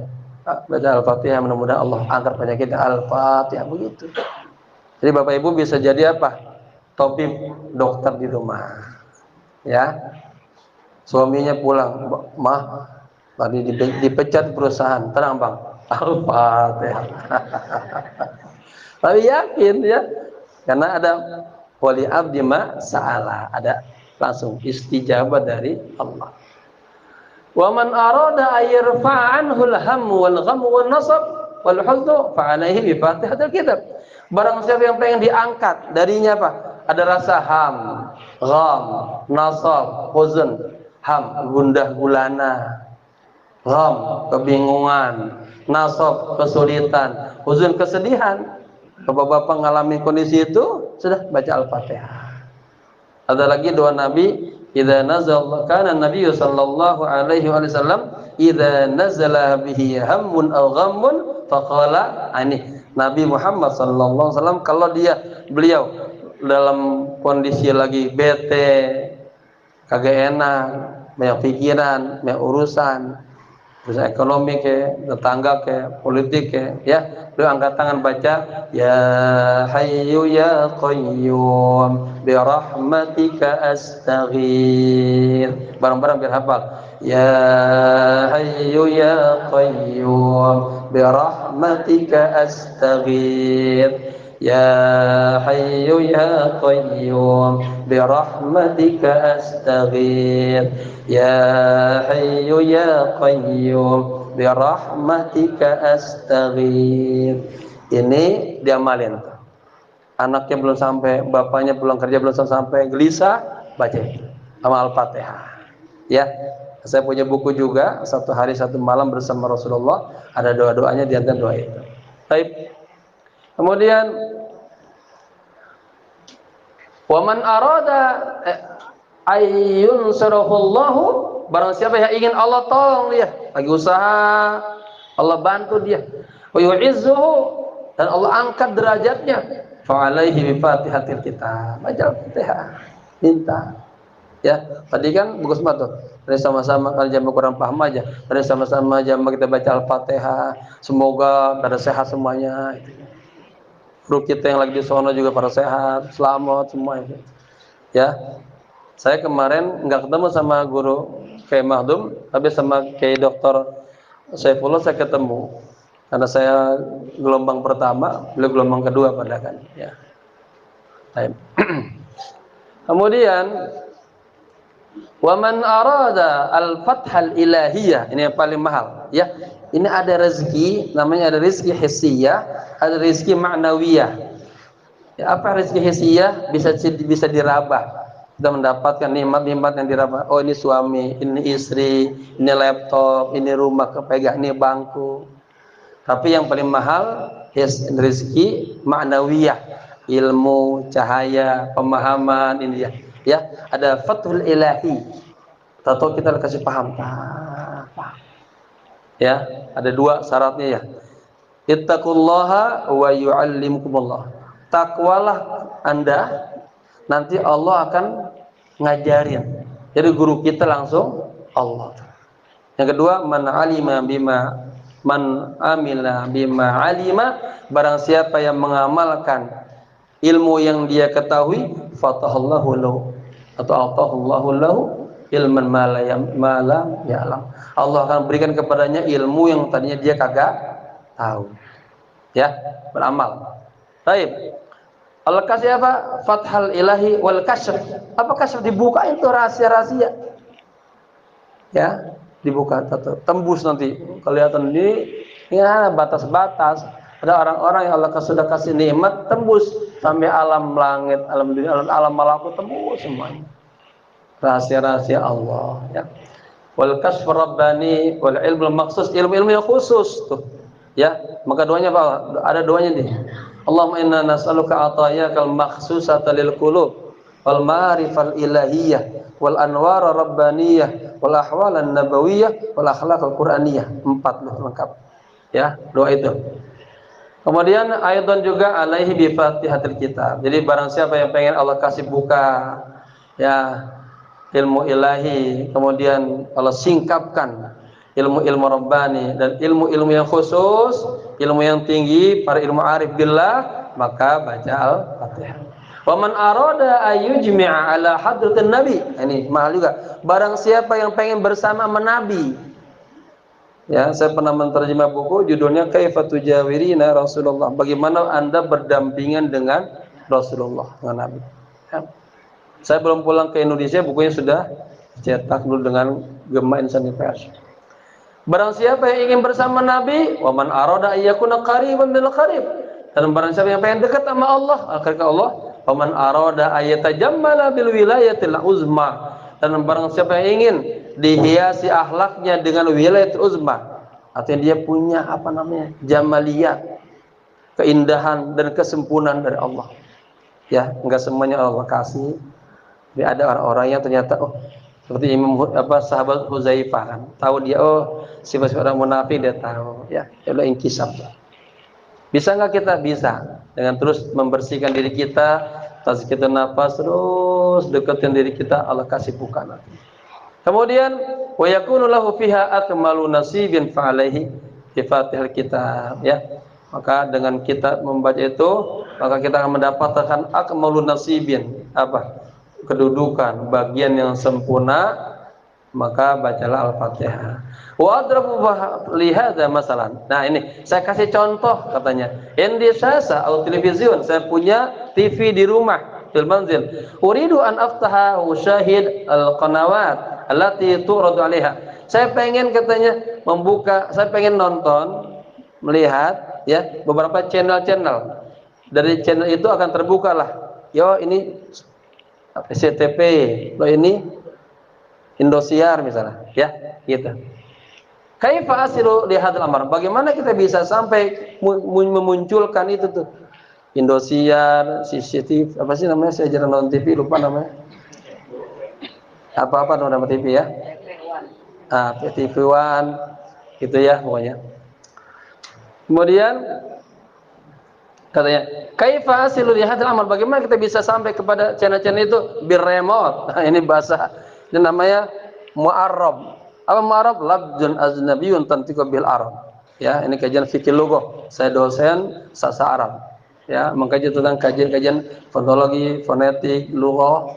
baca Al-Fatihah, mudah-mudahan Allah angkat penyakitnya. Al-Fatihah, begitu. Jadi Bapak Ibu bisa jadi apa? Tabib, dokter di rumah. Ya, suaminya pulang, mah tadi dipecat perusahaan, tenang bang, Al-Fatihah. Tapi yakin ya, karena ada wali abdi ma sa'ala, ada langsung istijabah dari Allah. Wa man arada ayirfa'anhu al-hamm wal gham wal nasab wal huzn fa alaihi bi Fatihatil kitab. Barang siapa yang pengen diangkat darinya apa? Ada rasa ham, gham, nasab, huzn. Ham, gundah gulana, gham, kebingungan, nasab, kesulitan, huzn, kesedihan. Bapak-bapak mengalami kondisi itu, sudah baca Al-Fatihah. Ada lagi doa Nabi, idza nazala kana Nabi sallallahu alaihi wasallam idza nazala bihi hammun aw ghammun faqala ani. Nabi Muhammad sallallahu alaihi wasallam kalau beliau dalam kondisi lagi bete, kagak enak, banyak pikiran, banyak urusan ekonomi ke, tetangga ke, politik ke, ya, beliau angkat tangan baca ya hayyu ya qayyum bi rahmatika astaghith. Bareng-bareng biar hafal. Ya hayyu ya qayyum bi rahmatika astaghith. Ya hayyu ya qayyum bi rahmatika astaghith. Ya hayyu ya qayyum bi rahmatika astaghith. Ini diamalin. Anaknya belum sampai, bapaknya pulang kerja belum sampai, gelisah, baca itu sama Al-Fatihah. Ya, saya punya buku juga, satu hari satu malam bersama Rasulullah, ada doa-doanya di antara doa itu. Baik. Kemudian wa man arada ayyun sarahullahu, barang siapa yang ingin Allah tolong dia, lagi usaha, Allah bantu dia, wa yu'izzuhu, dan Allah angkat derajatnya, fa alaihi bi Fatihatil kitab, baca Al-Fatihah, minta. Ya, tadi kan bagus banget tuh. Tadi sama-sama kalau jamaah kurang paham aja. Tadi sama-sama jamaah kita baca Al-Fatihah, semoga pada sehat semuanya. Kru kita yang lagi di sono juga pada sehat, selamat semua itu. Ya, saya kemarin nggak ketemu sama guru Kiai Mahdum, tapi sama Kiai Dokter Saifullah saya ketemu. Karena saya gelombang pertama, beliau gelombang kedua pada kan. Ya. Kemudian, wa man arada al-fathal ilahiyah, ini yang paling mahal. Ya, ini ada rezeki, namanya ada rezeki hissiyah, ada rezeki ma'nawiyah. Ya, apa rezeki hissiyah? Bisa diraba. Kita mendapatkan nikmat-nikmat yang diraba. Oh, ini suami, ini istri, ini laptop, ini rumah kepegang, ini bangku. Tapi yang paling mahal rezeki ma'nawiyah, ilmu, cahaya, pemahaman, ini ya. Ya, ada fathul ilahi. Tahu kita kasih paham. Ya, ada dua syaratnya ya. Ittaqullaha wa yu'allimukumullah. Takwalah Anda, nanti Allah akan ngajarin. Jadi guru kita langsung Allah. Yang kedua, man amila bima alima, barang siapa yang mengamalkan ilmu yang dia ketahui, fatahallahu lahu, atau atahullahu lahu ilman ma lam ya'lam. Allah akan berikan kepadanya ilmu yang tadinya dia kagak tahu. Ya, beramal. Baik. Allah kasih apa? Fathal ilahi wal kasyf. Apa kasyf? Dibuka itu rahasia-rahasia. Ya, dibuka, tembus nanti. Kelihatan ini ya batas-batas. Ada orang-orang yang Allah sudah kasih nikmat, tembus sampai alam langit, alam dunia, alam malakut, tembus semuanya. Rahasia-rahasia Allah, ya. Wal kasf rabbani wal ilmu maksus, ilmu-ilmu yang khusus tuh. Ya, maka doanya apa? Ada doanya nih. Allahumma inna nas'aluka atayakal makhsusata lil qulub wal ma'rifal ilahiyah wal anwar rabbaniyah wal ahwal an-nabawiyah wal akhlaqal qur'aniyah. 4 lengkap. Ya, doa itu. Kemudian ayatan juga alaihi bi Fatihatil kitab. Jadi barang siapa yang pengen Allah kasih buka ya ilmu ilahi, kemudian Allah singkapkan ilmu-ilmu rabbani dan ilmu-ilmu yang khusus, ilmu yang tinggi, para ilmu arif billah, maka baca Al-Fatihah. Wa man arada ayyujmi'a ala hadratin nabi. Ini mahal juga. Barang siapa yang pengen bersama Nabi. Ya, saya pernah menerjemah buku judulnya Kaifa Tujawirina Rasulullah. Bagaimana Anda berdampingan dengan Rasulullah, dengan Nabi. Ya. Saya belum pulang ke Indonesia, bukunya sudah cetak dulu dengan Gema Insani Pers. Barang siapa yang ingin bersama Nabi, wa man arada ayyakuna qariban bil qarib. Dan barang siapa yang pengen dekat sama Allah, akhir ke Allah, wa man arada ayyatajammala bil wilayatil uzma. Dan barang siapa yang ingin dihiasi akhlaknya dengan wilayatul uzma, artinya dia punya jamaliyat, keindahan dan kesempurnaan dari Allah. Ya, enggak semuanya Allah kasih. Dia ada orang-orang yang ternyata seperti sahabat Huzaifah kan, tahu dia sifat-sifat orang munafik dia tahu, ya. Allah inkisab. Bisa enggak kita? Bisa. Dengan terus membersihkan diri kita, tazkiyatun nafas, terus deketin diri kita, Allah kasih buka nanti. Kemudian wa yakunu lahu fiha akmalu nasibin fa alaihi bi fatihil kitab, ya. Maka dengan kita membaca itu, maka kita akan mendapatkan akmalu nasibin, kedudukan, bagian yang sempurna. Maka bacalah Al-Fatihah. Wa adrabu li hadza masalan. Nah, ini saya kasih contoh katanya. Indi sasa atau television, saya punya TV di rumah, fil manzil. Uridu an aftaha wa syahid al-qanawat allati tu'radu 'alaiha. Saya pengen katanya saya pengen nonton, melihat ya beberapa channel-channel. Dari channel itu akan terbukalah. Yo ini SCTV, lo ini Indosiar misalnya, ya, gitu. Kaifa asilu li hadzal amr? Bagaimana kita bisa sampai memunculkan itu tuh? Indosiar, CCTV, apa sih namanya? Saya jarang nonton TV, lupa namanya. Apa nama TV ya? TV One, gitu ya pokoknya. Kemudian katanya, kaifa asilu li hadzal amr? Bagaimana kita bisa sampai kepada channel-channel itu bir-remote? Nah, ini bahasa ini namanya mu'arrab. Apa mu'arrab? Labdun aznabiyun tantiqu bil arab. Ya, ini kajian fikih lugah. Saya dosen sastra Arab. Ya, mengkaji tentang kajian fonologi, fonetik, lugah,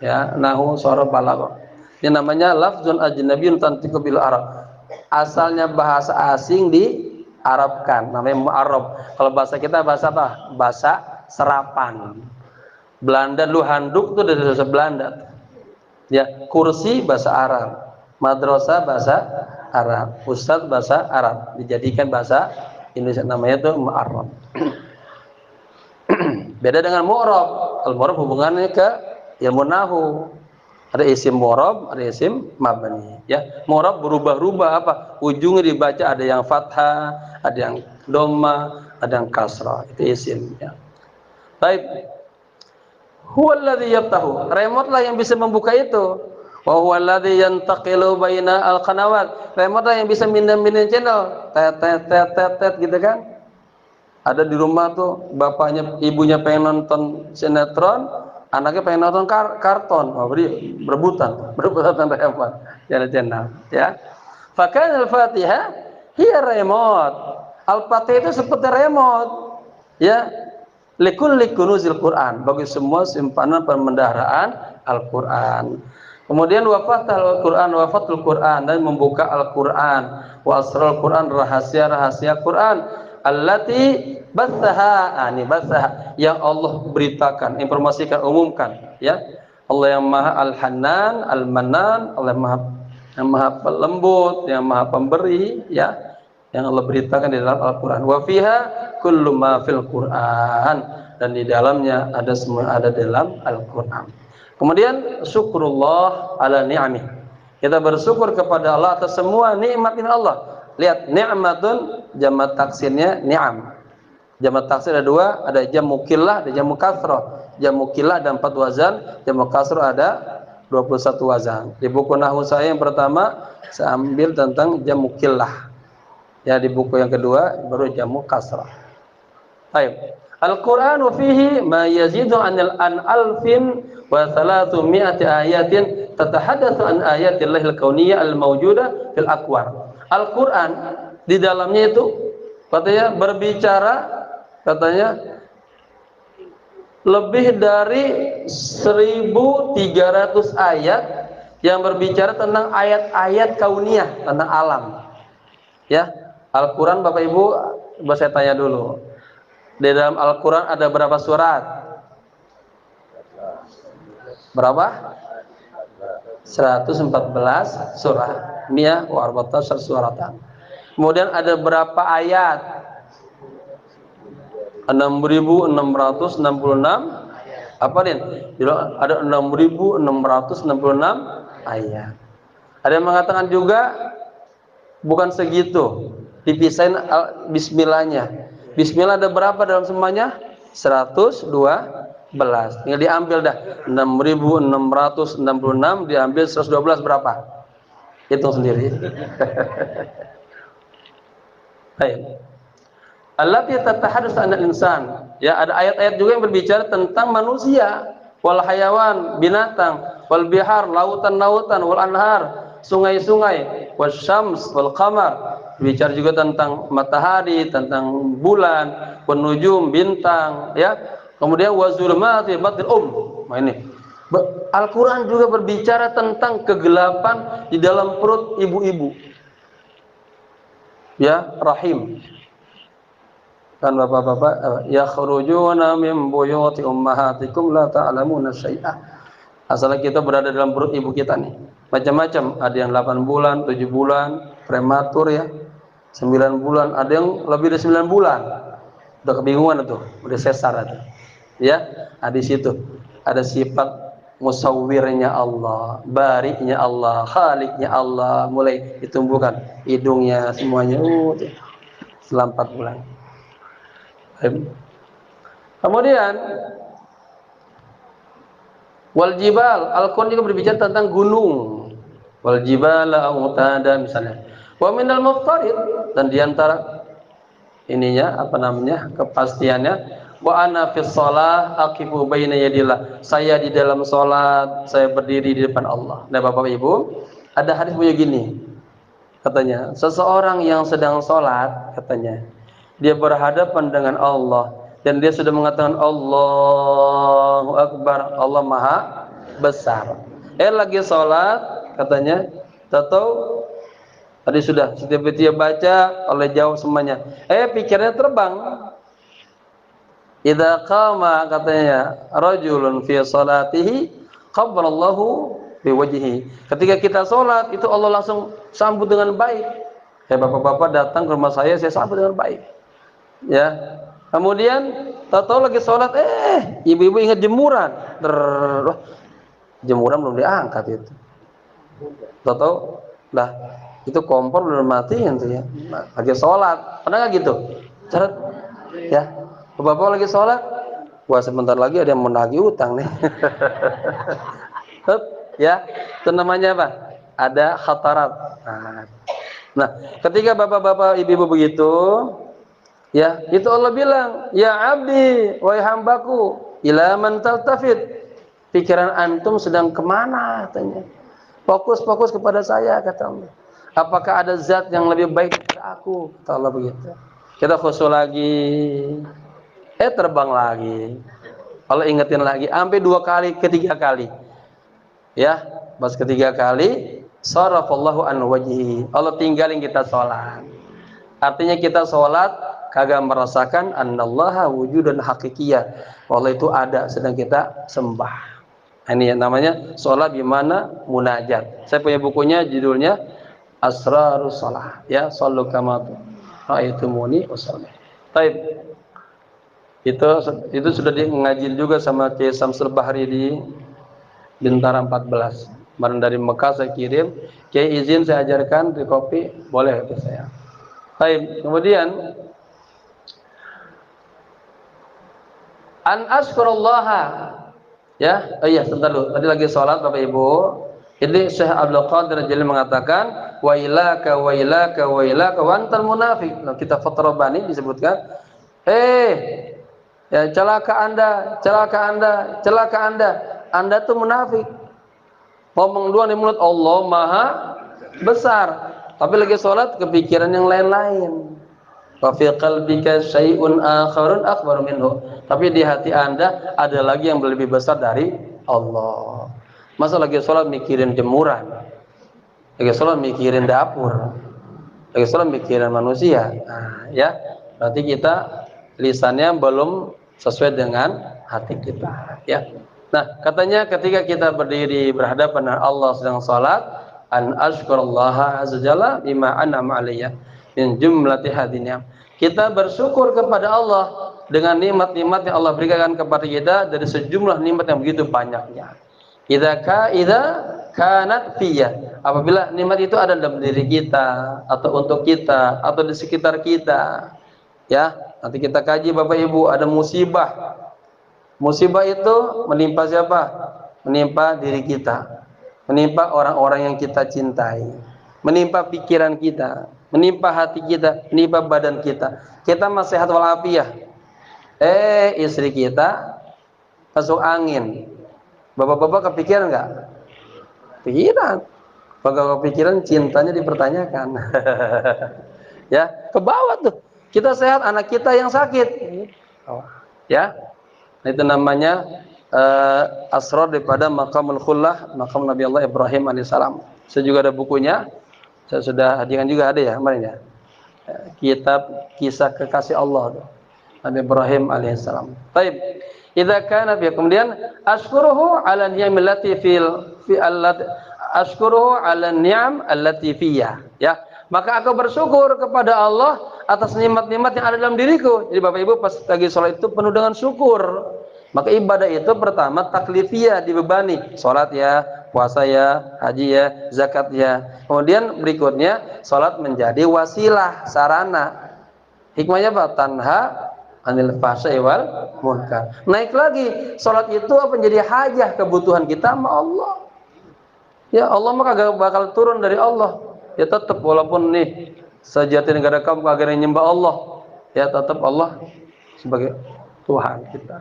ya, nahwu, sharaf, balaghah. Ini namanya lafzun ajnabiyyun tantiqu bil arab. Asalnya bahasa asing di Arabkan, namanya mu'arrab. Kalau bahasa kita bahasa apa? Bahasa serapan. Belanda dulu handuk itu dari bahasa Belanda. Ya, kursi bahasa Arab, madrasah bahasa Arab, ustadz bahasa Arab, dijadikan bahasa Indonesia, namanya itu mu'arrab. Beda dengan mu'rab. Al-mu'rab hubungannya ke ilmu nahwu. Ada isim mu'rab, ada isim mabni. Ya, mu'rab berubah-ubah ujungnya dibaca, ada yang fathah, ada yang dhamma, ada yang kasrah. Itu isim, ya. Baik. Huwallazi yaftahu. Remote lah yang bisa membuka itu. Wa huwallazi yantaqilu baina al-qanawat. Remote lah yang bisa pindah-pindah channel. Tet gitu kan. Ada di rumah tuh bapaknya, ibunya pengen nonton sinetron, anaknya pengen nonton karton. Berebutan remote. Channel, ya. Fakana al-Fatihah hiya remote. Al-Fatihah itu seperti remote. Ya. Likulli kunuzil Quran, bagi semua simpanan perbendaharaan Al-Quran. Kemudian wafatul Quran, dan membuka Al-Quran, wa asrarul Quran, rahasia-rahasia Quran, allati batsaha, yang Allah beritakan, informasikan, umumkan, ya. Allah yang Maha Al-Hanan, Al-Manan, Allah yang Maha Pelembut, yang Maha Pemberi, ya. Yang Allah beritakan di dalam Al-Quran. Wa fiha kullu ma fil Quran, dan di dalamnya ada semua ada dalam Al-Quran. Kemudian syukurullah ala ni'amih. Kita bersyukur kepada Allah atas semua nikmat Allah. Lihat, ni'matun jamak taksirnya ni'am. Jamak taksir ada dua, ada jamu killah, ada jamu kasrah. Jamu killah ada 4 wazan, jamu kasrah ada 21 wazan. Di buku nahwu saya yang pertama saya ambil tentang jamu killah. Ya, di buku yang kedua baru jamu kasrah. Baik. Al-Qur'anu fihi ma yazidu an alfin wa 300 ayatin tatahaddatsu an ayatillahil kauniyah al-mawjudah fil aqwar. Al-Qur'an di dalamnya itu katanya berbicara, katanya lebih dari 1.300 ayat yang berbicara tentang ayat-ayat kauniyah, tentang alam. Ya, Al-Quran Bapak Ibu, saya tanya dulu. Di dalam Al-Quran ada berapa surat? Berapa? 114 surah. Mia wa arba'ata suratan. Kemudian ada berapa ayat? 6.666. Apa nih? Ada 6.666 ayat. Ada yang mengatakan juga bukan segitu. Dipisahin bismillahnya. Bismillah ada berapa dalam semuanya? 112. Tinggal diambil dah. 6.666 diambil 112 berapa? Hitung sendiri. Baik. Allati tatahaddatsu 'anil insan. Ya, ada ayat-ayat juga yang berbicara tentang manusia, wal hayawan, binatang, wal bihar, lautan-lautan, wal anhar, sungai-sungai, wasyams wal qamar. Bicara juga tentang matahari, tentang bulan, wan nujum, bintang, ya. Kemudian wazulumati batil Nah ini. Al-Qur'an juga berbicara tentang kegelapan di dalam perut ibu-ibu. Ya, rahim. Kan bapak-bapak, ya khurujuna min buyuti ummahatikum la ta'lamuna syai'ah. Asalnya kita berada dalam perut ibu kita nih. Macam-macam, ada yang 8 bulan, 7 bulan, prematur ya. 9 bulan, ada yang lebih dari 9 bulan. Udah kebingungan itu, udah sesar itu. Ya, di situ ada sifat musawwirnya Allah, bari'nya Allah, khaliqnya Allah, mulai ditumbuhkan hidungnya semuanya selama 4 bulan. Kemudian wal jibal, Al-Qur'an juga berbicara tentang gunung. Wal jibala autada misalnya. Wa minal muftarid, dan diantara ininya kepastiannya, wa ana fis shalah aqifu baina yadillah. Saya di dalam salat, saya berdiri di depan Allah. Nah, Bapak Ibu, ada hadis punya gini. Katanya, seseorang yang sedang salat, katanya, dia berhadapan dengan Allah dan dia sudah mengatakan Allahu Akbar, Allah Maha Besar. Lagi sholat katanya, tahu tadi sudah setiap dia baca oleh jawab semuanya. Pikirnya terbang. Idza qama katanya rajulun fi salatihi qabbalallahu bi wajhihi. Ketika kita sholat itu Allah langsung sambut dengan baik. Bapak-bapak datang ke rumah saya sambut dengan baik. Ya, kemudian tahu lagi sholat, ibu-ibu ingat jemuran, jemuran belum diangkat itu. Tahu, lah itu kompor belum matiin tuh ya. Lagi sholat, pernah nggak gitu? Catat, ya, bapak lagi sholat, wah sebentar lagi ada yang menagih utang nih. Ya, itu namanya apa? Ada khatarat. Nah, ketika bapak-bapak ibu-ibu begitu. Ya, itu Allah bilang, ya abdi, wahai hambaku, ila man taltafid. Pikiran antum sedang kemana katanya? Fokus kepada saya, kata Allah. Apakah ada zat yang lebih baik dari aku? Kata Allah begitu. Kita khusyuk lagi, terbang lagi. Allah ingetin lagi, sampai 2 kali, ketiga kali. Ya, pas ketiga kali, sarafallahu an wajhi. Allah tinggalin kita sholat. Artinya kita sholat kagak merasakan annallaha wujudan hakikiyah. Allah itu ada sedang kita sembah. Ini yang namanya sholat gimana munajat. Saya punya bukunya judulnya Asrarus Shalah. Ya, shallu kama ra'aitumuni usolli. Baik. Itu sudah ngaji juga sama Kiai Samsul Bahri di Bintara 14. Kemarin dari Mekah saya kirim. Kiai izin saya ajarkan di kopi, boleh kata saya. Baik, kemudian an askurullaha. Ya, iya sebentar dulu. Tadi lagi sholat Bapak Ibu. Ini Syekh Abdul Qadir Jalil mengatakan wa ilaka wa antal munafiq. Nah, kita Fatrabani disebutkan, ya celaka Anda. Anda tuh munafik. Ngomong doang di mulut Allah Maha Besar. Tapi lagi sholat kepikiran yang lain-lain. Wa fi qalbika syai'un akharun akbar minhu. Tapi di hati Anda ada lagi yang lebih besar dari Allah. Masa lagi sholat mikirin jemuran, lagi sholat mikirin dapur, lagi sholat mikirin manusia. Nah, ya, berarti kita lisannya belum sesuai dengan hati kita, ya. Nah, katanya ketika kita berdiri berhadapan dengan Allah sedang sholat, an ashkurallaha azza jalla bima an'ama alayya min jumlati hadiniam. Kita bersyukur kepada Allah dengan nikmat-nikmat yang Allah berikan kepada kita dari sejumlah nikmat yang begitu banyaknya. Idza kanat fiyya, apabila nikmat itu ada dalam diri kita atau untuk kita atau di sekitar kita, ya. Nanti kita kaji Bapak Ibu, ada musibah. Musibah itu menimpa siapa? Menimpa diri kita, menimpa orang-orang yang kita cintai, menimpa pikiran kita, menimpa hati kita, menimpa badan kita. Kita masih sehat walafiat. Istri kita masuk angin. Bapak-bapak kepikiran nggak? Pikiran. Kalau kepikiran cintanya dipertanyakan. Ya, ke bawah tuh. Kita sehat, anak kita yang sakit. Ya. Itu namanya asrar daripada maqamul khullah, maqam Nabi Allah Ibrahim alaihissalam. Saya juga ada bukunya. Saya sudah hadiahkan juga, ada ya kemarin ya. Kitab kisah kekasih Allah Nabi Ibrahim alaihissalam. Baik. Idza kana bi, kemudian ashkuruhu ala ni'am allati ashkuruhu ala ni'am allati fiyya, ya. Maka aku bersyukur kepada Allah atas nikmat-nikmat yang ada dalam diriku. Jadi Bapak Ibu pas lagi sholat itu penuh dengan syukur. Maka ibadah itu pertama taklifiyah, dibebani. Sholat ya, puasa ya, haji ya, zakat ya. Kemudian berikutnya sholat menjadi wasilah, sarana. Hikmahnya apa? Tanha anil fahsya'i wal munkar. Naik lagi, sholat itu apa? Menjadi hajah, kebutuhan kita sama Allah. Ya Allah mah kagak bakal turun dari Allah. Ya tetap walaupun nih sejati negara kaum kagak nyembah Allah, ya tetap Allah sebagai Tuhan kita.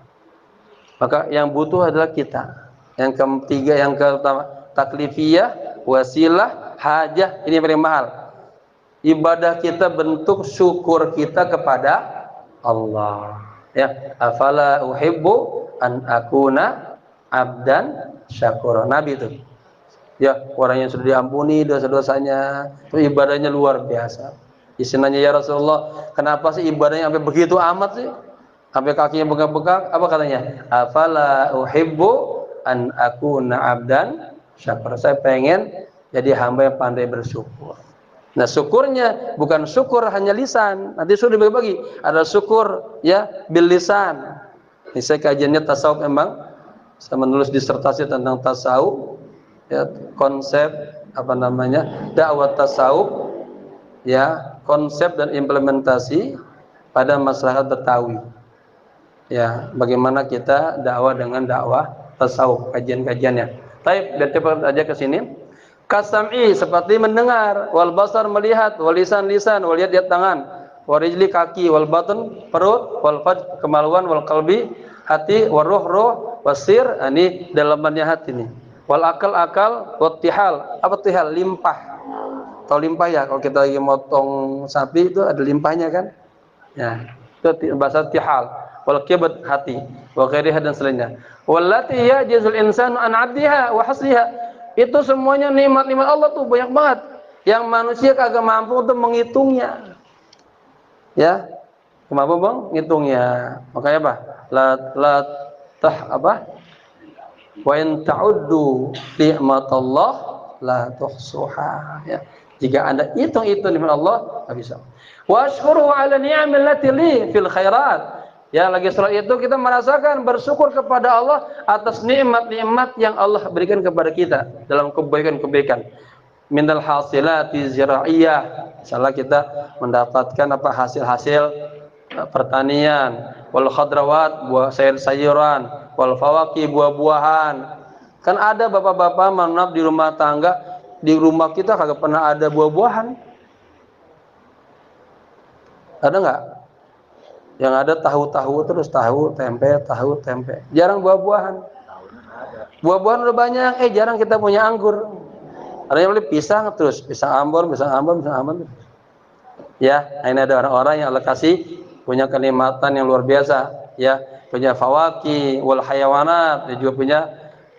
Maka yang butuh adalah kita. Yang ketiga, yang pertama taklifiyah, wasilah, hajah, ini yang paling mahal. Ibadah kita bentuk syukur kita kepada Allah. Ya, afala uhibbu an akuna abdan syakura. Nabi itu. Ya, orang yang sudah diampuni dosa-dosanya, itu ibadahnya luar biasa. Istilahnya, ya Rasulullah, kenapa sih ibadahnya sampai begitu amat sih? Sampai kakinya bengkak-bengkak. Apa katanya? Afala uhibbu an akuna abdan syakura. Saya pengen jadi hamba yang pandai bersyukur. Nah, syukurnya bukan syukur hanya lisan. Nanti sudah dibagi-bagi. Ada syukur ya bil lisan. Ini saya kajiannya tasawuf, memang saya menulis disertasi tentang tasawuf. Ya, konsep apa namanya dakwah tasawuf, ya, konsep dan implementasi pada masyarakat Betawi, ya, bagaimana kita dakwah dengan dakwah tasawuf, kajian-kajiannya. Baik, biar cepat aja ke sini. Kasam'i seperti mendengar, wal basar melihat, wal lisan lisan, wal yad tangan, wal rijli kaki, wal batun perut, wal faj kemaluan, wal qalbi hati, wal ruh ruh, wasir ini dalamannya hati nih. Wal akal akal, wat tihal. Apa tihal? Limpah. Tahu limpah ya? Kalau kita lagi motong sapi itu ada limpahnya kan? Ya, itu bahasa tihal. Wal kibat hati, wa ghairiha dan selainnya. Wallati yajizul insanu an 'addiha wa hasriha. Itu semuanya nikmat-nikmat Allah tuh banyak banget yang manusia kagak mampu untuk menghitungnya. Ya. Mampu Bang ngitungnya. Makanya apa? Wa in ta'uddu ni'matallah la tuhsuha, ya. Jika Anda hitung-hitung nikmat Allah, enggak bisa. Wa ashkuru 'ala ni'amil lati li fil khairat. Ya, lagi setelah itu kita merasakan bersyukur kepada Allah atas nikmat-nikmat yang Allah berikan kepada kita dalam kebaikan-kebaikan. Minal hasilati zira'iyah. Misalnya kita mendapatkan apa hasil-hasil pertanian, wal khadrawat, buah sayur-sayuran, wal fawaki, buah-buahan. Kan ada bapak-bapak manap di rumah tangga, di rumah kita kagak pernah ada buah-buahan. Ada nggak? Yang ada tahu-tahu terus, tahu tempe. Jarang buah-buahan. Buah-buahan udah banyak, jarang kita punya anggur. Ada yang beli pisang terus, pisang ambon. Ya, ini ada orang-orang yang Allah kasih punya kenikmatan yang luar biasa, ya, punya fawaki wal hayawanat, dia juga punya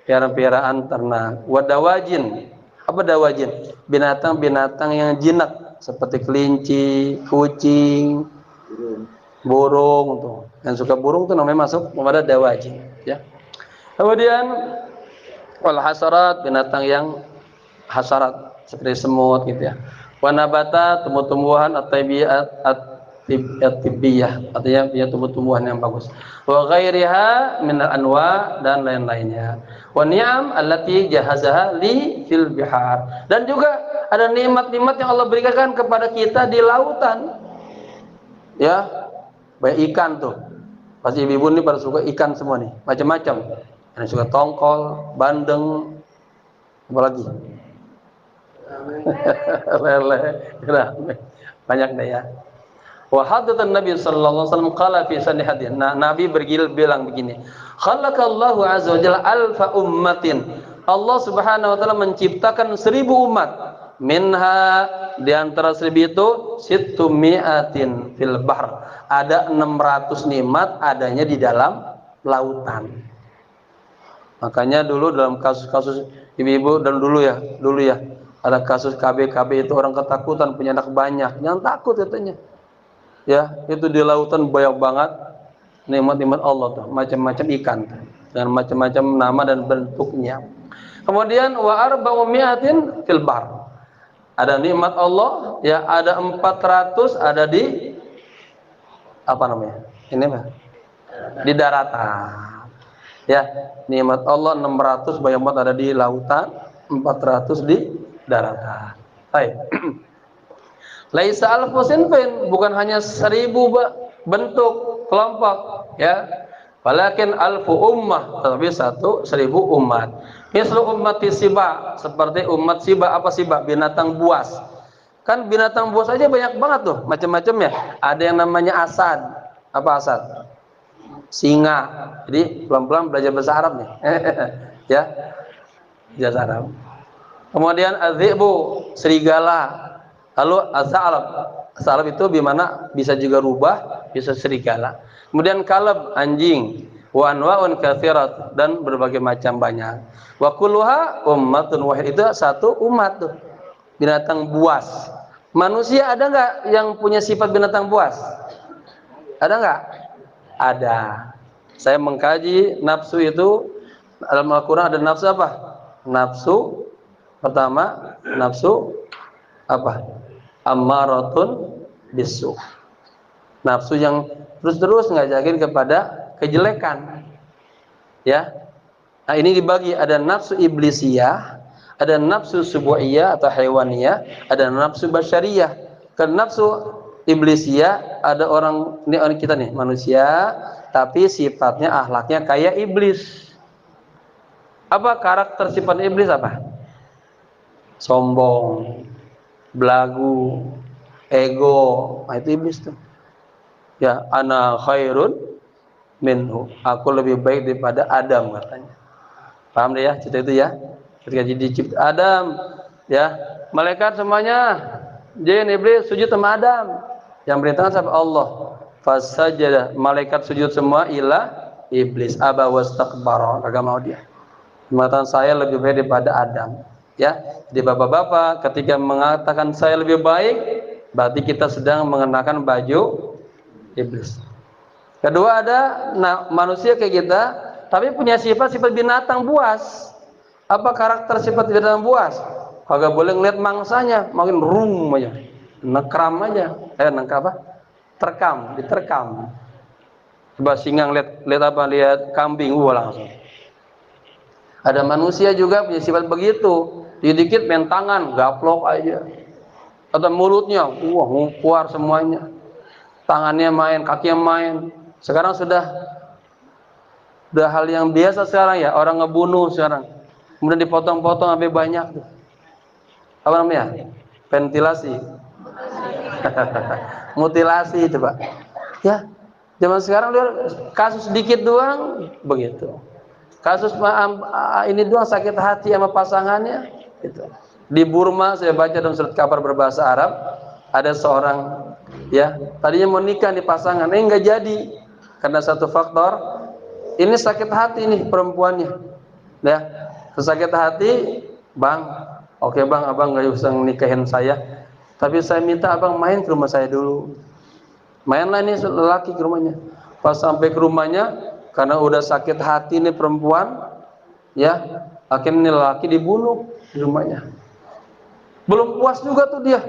piaraan-piaraan ternak. Wadawajin. Apa dawajin? Binatang-binatang yang jinak seperti kelinci, kucing, burung tuh. Yang suka burung tuh namanya masuk kepada dawajin, ya. Kemudian wal hasarat, binatang yang hasarat seperti semut gitu ya. Wa nabata, tumbuh-tumbuhan at-tibbiyah, artinya punya tumbuh-tumbuhan yang bagus. Wa ghairiha min anwa dan lain-lainnya. Wa ni'am allati jahazaha li fil bihar. Dan juga ada nikmat-nikmat yang Allah berikan kepada kita di lautan. Ya, banyak ikan tuh. Pasti ibu-ibu ini pada suka ikan semua nih, macam-macam. Ada suka tongkol, bandeng, apa lagi? Lele, banyak deh ya. Wa hadatsan Nabi sallallahu alaihi wasallam qala fi sahih hadis. Nah, Nabi bilang begini. Khalaqallahu azza wa jalla alfa ummatin. Allah Subhanahu wa taala menciptakan 1000 umat. Minha di antara 1000 itu situmi'atin fil bahr. Ada 600 nikmat adanya di dalam lautan. Makanya dulu dalam kasus-kasus ibu-ibu dan dulu ya ada kasus KB itu orang ketakutan punya anak banyak, jangan takut katanya. Ya, itu di lautan banyak banget nikmat-nikmat Allah tuh, macam-macam ikan dan macam-macam nama dan bentuknya. Kemudian wa arba'u mi'atin fil bahr. Ada nikmat Allah, ya ada 400 ada di apa namanya? Ini mah di daratan. Ya, nikmat Allah 600 banyak banget ada di lautan, 400 di daratan. Baik. Laisa alfu sinfin, bukan hanya 1000 bentuk kelompok, ya. Walakin alfu ummah, tapi 1000 umat. Misal umat siba, seperti umat siba. Apa siba? Binatang buas. Kan binatang buas aja banyak banget tuh, macam-macam ya. Ada yang namanya asad. Apa asad? Singa. Jadi pelan-pelan belajar bahasa Arab nih. Ya. Bahasa Arab. Kemudian adzibu, serigala. Lalu az-za'lab. Az-za'lab itu bimana bisa juga rubah, bisa serigala. Kemudian kalab, anjing. Wa anwa'un katsirat, dan berbagai macam banyak. Wa kulluha ummatun wahid, itu satu umat tuh. Binatang buas. Manusia ada enggak yang punya sifat binatang buas? Ada enggak? Ada. Saya mengkaji nafsu itu dalam Al-Qur'an ada nafsu apa? Nafsu pertama, nafsu apa? Ammaratun bisu. Nafsu yang terus-terus ngajakin kepada kejelekan. Ya. Nah, ini dibagi, ada nafsu iblisiyah, ada nafsu subu'iyah atau haiwaniyah, ada nafsu basyariyah. Kan nafsu iblisiyah ada orang kita nih, manusia, tapi sifatnya akhlaknya kayak iblis. Apa karakter sifat iblis apa? Sombong, belagu, ego. Nah, itu iblis tuh. Ya, ana khairun minhu. Aku lebih baik daripada Adam katanya. Paham deh ya cerita itu ya? Ketika dicipta Adam, ya, malaikat semuanya, jin, iblis sujud sama Adam. Yang perintahkan sama Allah. Fasajada, malaikat sujud semua ila iblis. Aba wastakbara, kagak mau dia. Mengatakan saya lebih baik daripada Adam. Ya, jadi bapak-bapak ketika mengatakan saya lebih baik, berarti kita sedang mengenakan baju iblis. Kedua ada manusia kayak kita, tapi punya sifat-sifat binatang buas. Apa karakter sifat binatang buas? Kagak boleh ngeliat mangsanya, makin rum aja, nekram aja, apa? Diterkam. Coba singa lihat apa? Lihat kambing, langsung. Ada manusia juga punya sifat begitu. Dikit main tangan, gaplok aja. Atau mulutnya, keluar semuanya. Tangannya main, kakinya main. Sekarang sudah hal yang biasa sekarang ya, orang ngebunuh sekarang. Kemudian dipotong-potong sampai banyak tuh. Apa namanya? Ventilasi. Mutilasi itu, Pak. Ya, zaman sekarang kasus sedikit doang begitu. Kasus ini doang sakit hati sama pasangannya gitu. Di Burma saya baca dalam surat kabar berbahasa Arab, ada seorang ya tadinya mau nikah di pasangan, nggak jadi karena satu faktor. Ini sakit hati nih perempuannya, ya sakit hati, bang, oke bang, abang nggak usah nikahin saya, tapi saya minta abang main ke rumah saya dulu. Mainlah ini lelaki ke rumahnya. Pas sampai ke rumahnya, karena udah sakit hati nih perempuan, ya akhirnya lelaki dibunuh di rumahnya. Belum puas juga tuh dia,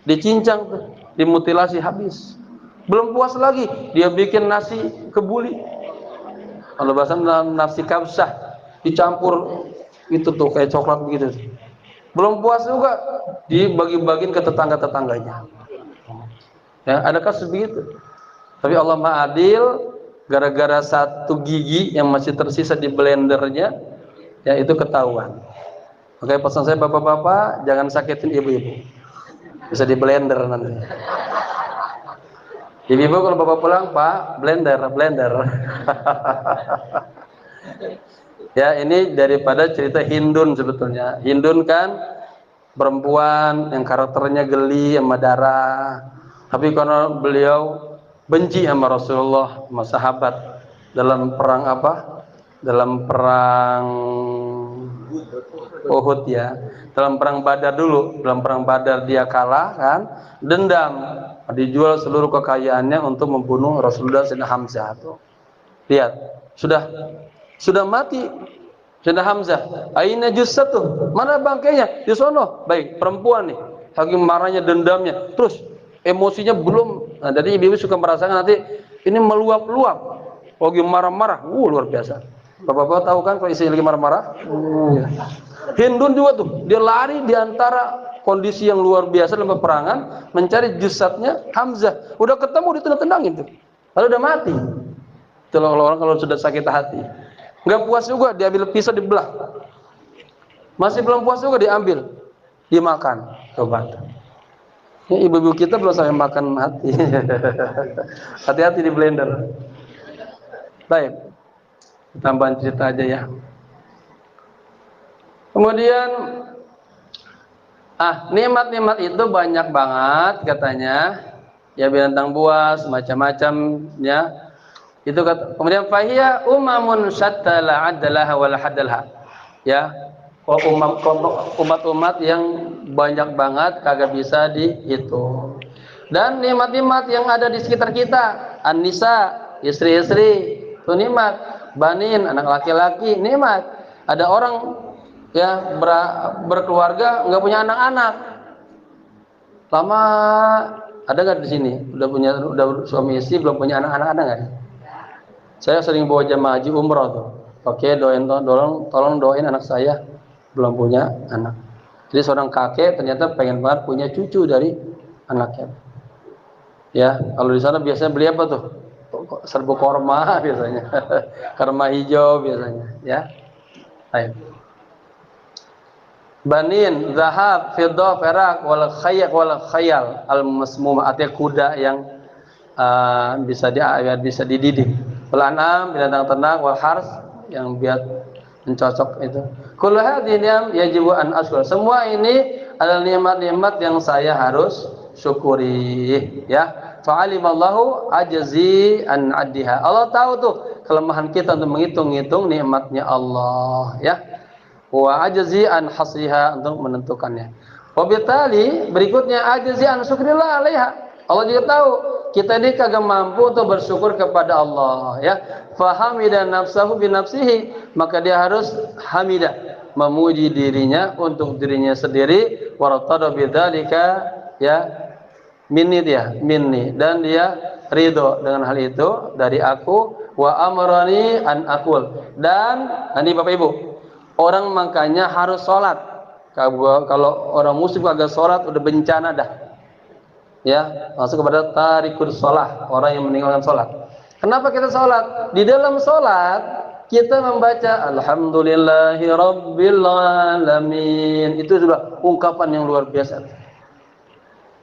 dicincang tuh, dimutilasi habis. Belum puas lagi, dia bikin nasi kebuli. Kalau bahasa nasi kabsah, dicampur itu tuh kayak coklat begitu. Belum puas juga, dibagi-bagiin ke tetangga-tetangganya. Ya, ada kasus begitu. Tapi Allah Maha Adil, gara-gara satu gigi yang masih tersisa di blendernya, ya itu ketahuan. Oke, pesan saya bapak-bapak, jangan sakitin ibu-ibu. Bisa di blender nanti. Ibu-ibu kalau bapak pulang, Pak, blender. Ya, ini daripada cerita Hindun sebetulnya. Hindun kan perempuan yang karakternya geli sama darah. Tapi karena beliau benci sama Rasulullah, sama sahabat dalam perang apa? Dalam perang Uhud ya. Dalam perang Badar dulu, dalam perang Badar dia kalah kan, dendam, dijual seluruh kekayaannya untuk membunuh Rasulullah Sayyidina Hamzah tuh. Lihat, sudah mati Sayyidina Hamzah. Aina jussatuh? Mana bangkainya? Di sono. Baik, perempuan nih. Saking marahnya, dendamnya. Terus emosinya belum. Nah, jadi ibu suka merasakan nanti ini meluap-luap. Lagi marah-marah. Luar biasa. Bapak-bapak tahu kan kalau istri lagi marah-marah? Hindun juga tuh, dia lari di antara kondisi yang luar biasa dalam peperangan, mencari jasadnya Hamzah. Udah ketemu, ditendang-tendangin tuh. Lalu udah mati. Itu orang kalau sudah sakit hati. Nggak puas juga, diambil pisau dibelah. Masih belum puas juga diambil, dimakan. Coba. Ini ibu-ibu kita belum sampai makan hati. Hati-hati di blender. Baik, tambahan cerita aja ya. Kemudian nikmat-nikmat itu banyak banget katanya. Ya binatang buas, macam-macam ya. Itu kata. Kemudian fahiya umamun syatta la adlaha wal hadalha. Ya. Umat-umat yang banyak banget kagak bisa dihitung. Dan nikmat-nikmat yang ada di sekitar kita, an-nisa, istri-istri, itu nikmat. Banin, anak laki-laki, nikmat. Ada orang ya berkeluarga nggak punya anak-anak, lama ada nggak di sini udah suami istri belum punya anak-anak, ada nggak? Saya sering bawa jemaah haji umroh tuh, oke tolong doain anak saya belum punya anak. Jadi seorang kakek ternyata pengen banget punya cucu dari anaknya. Ya kalau di sana biasanya beli apa tuh? Serbu korma biasanya, korma hijau biasanya, ya. Ayo. Banin, zahab, fiddah, perak, wal khayal al-masmum, artinya kuda yang bisa dididik. Wal an'am, binatang ternak, wal hars yang biar mencocok itu. Kullu hadhihi yajibu an ashkur. Semua ini adalah nikmat-nikmat yang saya harus syukuri, ya. Fa'alimallahu ajzi an addiha. Allah tahu tuh kelemahan kita untuk menghitung-hitung nikmatnya Allah, ya. Wa ajzi an hasriha, untuk menentukannya. Wabitali berikutnya ajzi an syukrillah alaiha. Allah juga tahu kita ini kagak mampu untuk bersyukur kepada Allah, ya. Fahamida nafsahu bi nafsihi, maka dia harus hamidah, memuji dirinya untuk dirinya sendiri, wartada bidzalika, ya, minni, dan dia ridho dengan hal itu dari aku, wa amrani an aqul, dan ini Bapak Ibu, orang makanya harus sholat. Kalau orang muslim agak sholat udah bencana dah, ya, masuk kepada tarikur sholat, orang yang meninggalkan sholat. Kenapa kita sholat? Di dalam sholat kita membaca alhamdulillahi rabbil alamin, itu sudah ungkapan yang luar biasa,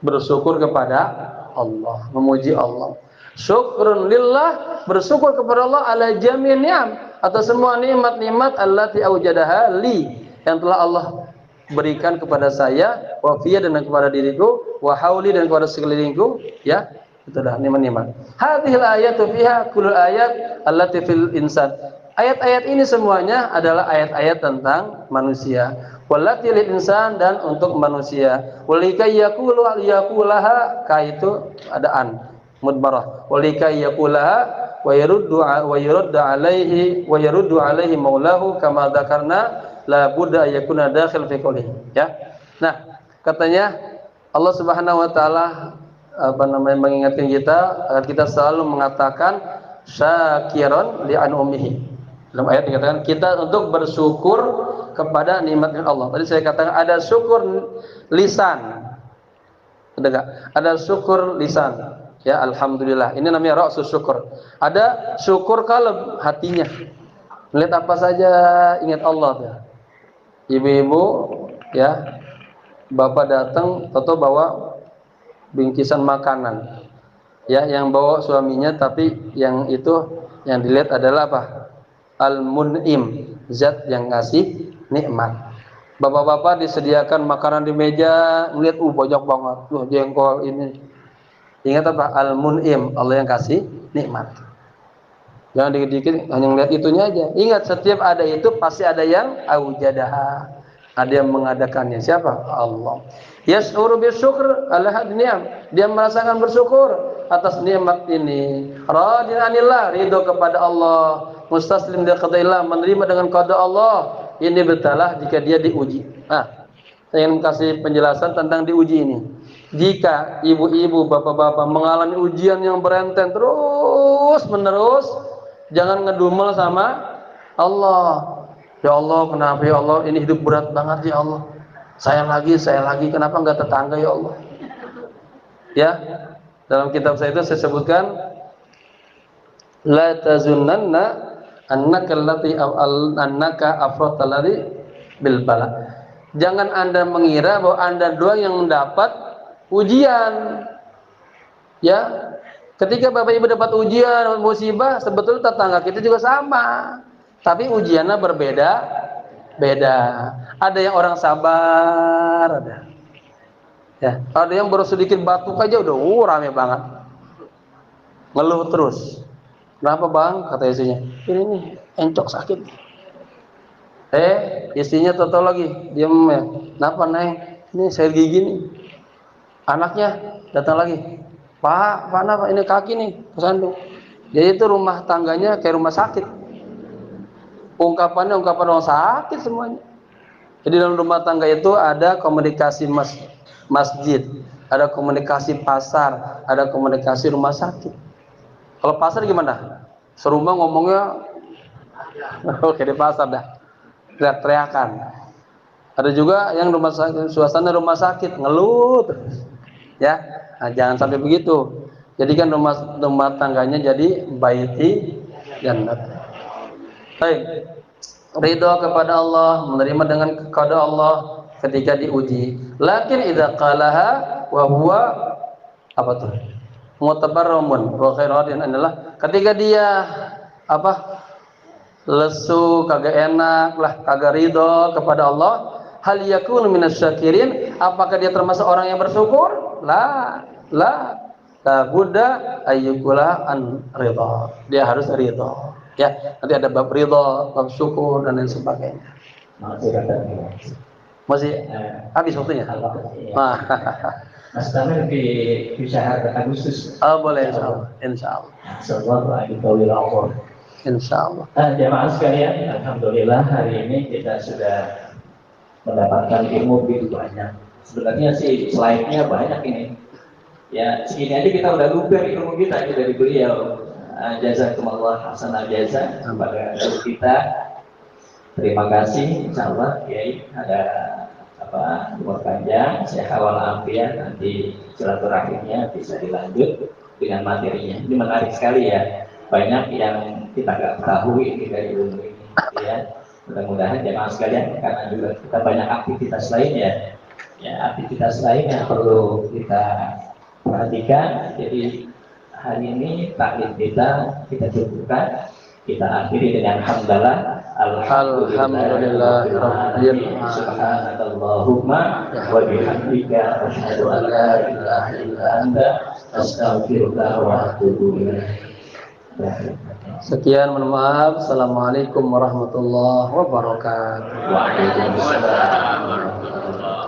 bersyukur kepada Allah, memuji Allah. Syukrun lillah, bersyukur kepada Allah ala jami' ni'am, atas semua nikmat-nikmat allati aujadaha li, yang telah Allah berikan kepada saya, wa fiyya dan kepada diriku, wa hauli dan kepada sekelilingku, ya. Itu dah nikmat-nikmat. Hadhil ayatu fiha kullu ayat allati fil insan. Ayat-ayat ini semuanya adalah ayat-ayat tentang manusia. Wallati lil insan dan untuk manusia. Walikai yaqulu yaqulaha ka itu adaan mudmarah. Walikai yaqulaha wa yaruddu alaihi maulahu kama dzakarna la budda yakuna dakhil fi qoulih, ya. Nah, katanya Allah Subhanahu wa taala mengingatkan kita agar kita selalu mengatakan syakiran li an'umihi. Dalam ayat dikatakan kita untuk bersyukur kepada nikmat Allah. Tadi saya katakan ada syukur lisan. Ada enggak? Ada syukur lisan. Ya, alhamdulillah. Ini namanya ra'sus syukur. Ada syukur qalb, hatinya. Melihat apa saja ingat Allah ya. Ibu-ibu ya, bapak datang atau bawa bingkisan makanan. Ya, yang bawa suaminya tapi yang itu yang dilihat adalah apa? Al-Mun'im, zat yang ngasih nikmat. Bapak-bapak disediakan makanan di meja, melihat banyak banget. Tuh jengkol ini. Ingat apa? Al-Mun'im, Allah yang kasih nikmat. Jangan dikit-dikit hanya melihat itunya aja. Ingat setiap ada itu pasti ada yang aujadaha. Ada yang mengadakannya. Siapa? Allah. Yas'uru bisyukr ala hadniyam. Dia merasakan bersyukur atas nikmat ini. Radin anillah, ridho kepada Allah. Mustaslim li qadaillah, menerima dengan qada Allah. Ini betalah jika dia diuji. Nah, saya ingin kasih penjelasan tentang diuji ini. Jika ibu-ibu, bapak-bapak mengalami ujian yang berenten terus menerus, jangan ngedumel sama Allah. Ya Allah, kenapa ya Allah? Ini hidup berat banget ya Allah. Saya lagi, kenapa enggak tetangga ya Allah? Ya, dalam kitab saya itu saya sebutkan la tazunnanna annaka afrotalari bil bala. Jangan Anda mengira bahwa Anda doang yang mendapat ujian. Ya, ketika Bapak Ibu dapat ujian, musibah, sebetulnya tetangga kita juga sama. Tapi ujiannya beda. Ada yang orang sabar, ada. Ya, ada yang baru sedikit batuk aja udah rame banget. Ngeluh terus. Kenapa bang? Kata istrinya. Ini nih, encok sakit. Istrinya tahu lagi, diam ya. Kenapa neng? Ini sayur gigi nih. Anaknya datang lagi. Pak, apa? Ini kaki nih, kesandung. Jadi itu rumah tangganya kayak rumah sakit. Ungkapan orang sakit semuanya. Jadi dalam rumah tangga itu ada komunikasi masjid, ada komunikasi pasar, ada komunikasi rumah sakit. Kalau pasar gimana? Serumah ngomongnya oke di pasar dah. Teriak-teriakan. Ada juga yang suasana rumah sakit ngeluh terus. Ya, nah, jangan sampai begitu. Jadikan rumah tangganya jadi baiti jannat. Baik. Ridho kepada Allah, menerima dengan kepada Allah ketika diuji. Lakin idza qalaha wa huwa apa tuh? Mutabarramun wa khairadin adalah ketika dia lesu, kagak enak lah, kagak ridho kepada Allah, hal yakunu minasyakirin, apakah dia termasuk orang yang bersyukur? La budda ayyukula an ridho. Dia harus ridho. Ya, nanti ada bab ridho, bab syukur dan lain sebagainya. Masih habis waktunya. Mas Tamir di syahr Agustus. Oh boleh, insyaallah. Insyaallah. Jemaah sekalian, alhamdulillah hari ini kita sudah mendapatkan ilmu begitu banyak. Sebenarnya sih slide-nya banyak ini. Ya, segini aja kita udah luber ilmu kita dari beliau. Jazakumullah hasanal jaza kepada kita. Terima kasih, insyaallah Kiai ada umur panjang, sehat walafiat, nanti silaturahimnya bisa dilanjut dengan materinya. Ini menarik sekali ya, banyak yang kita nggak ketahui ini dari ilmu ini. Ya, mudah-mudahan jemaah sekalian, karena juga kita banyak aktivitas lainnya, ya aktivitas lain yang perlu kita perhatikan. Jadi hari ini taklim kita cukupkan, kita akhiri dengan hamdalah. Alhamdulillahi rabbil alamin. Subhanakallahumma wa bihamdika asyhadu an la ilaha illa anta astaghfiruka wa atubu ilaik. Sekian, mohon maaf. Assalamualaikum warahmatullahi wabarakatuh. Waalaikumsalam warahmatullahi wabarakatuh.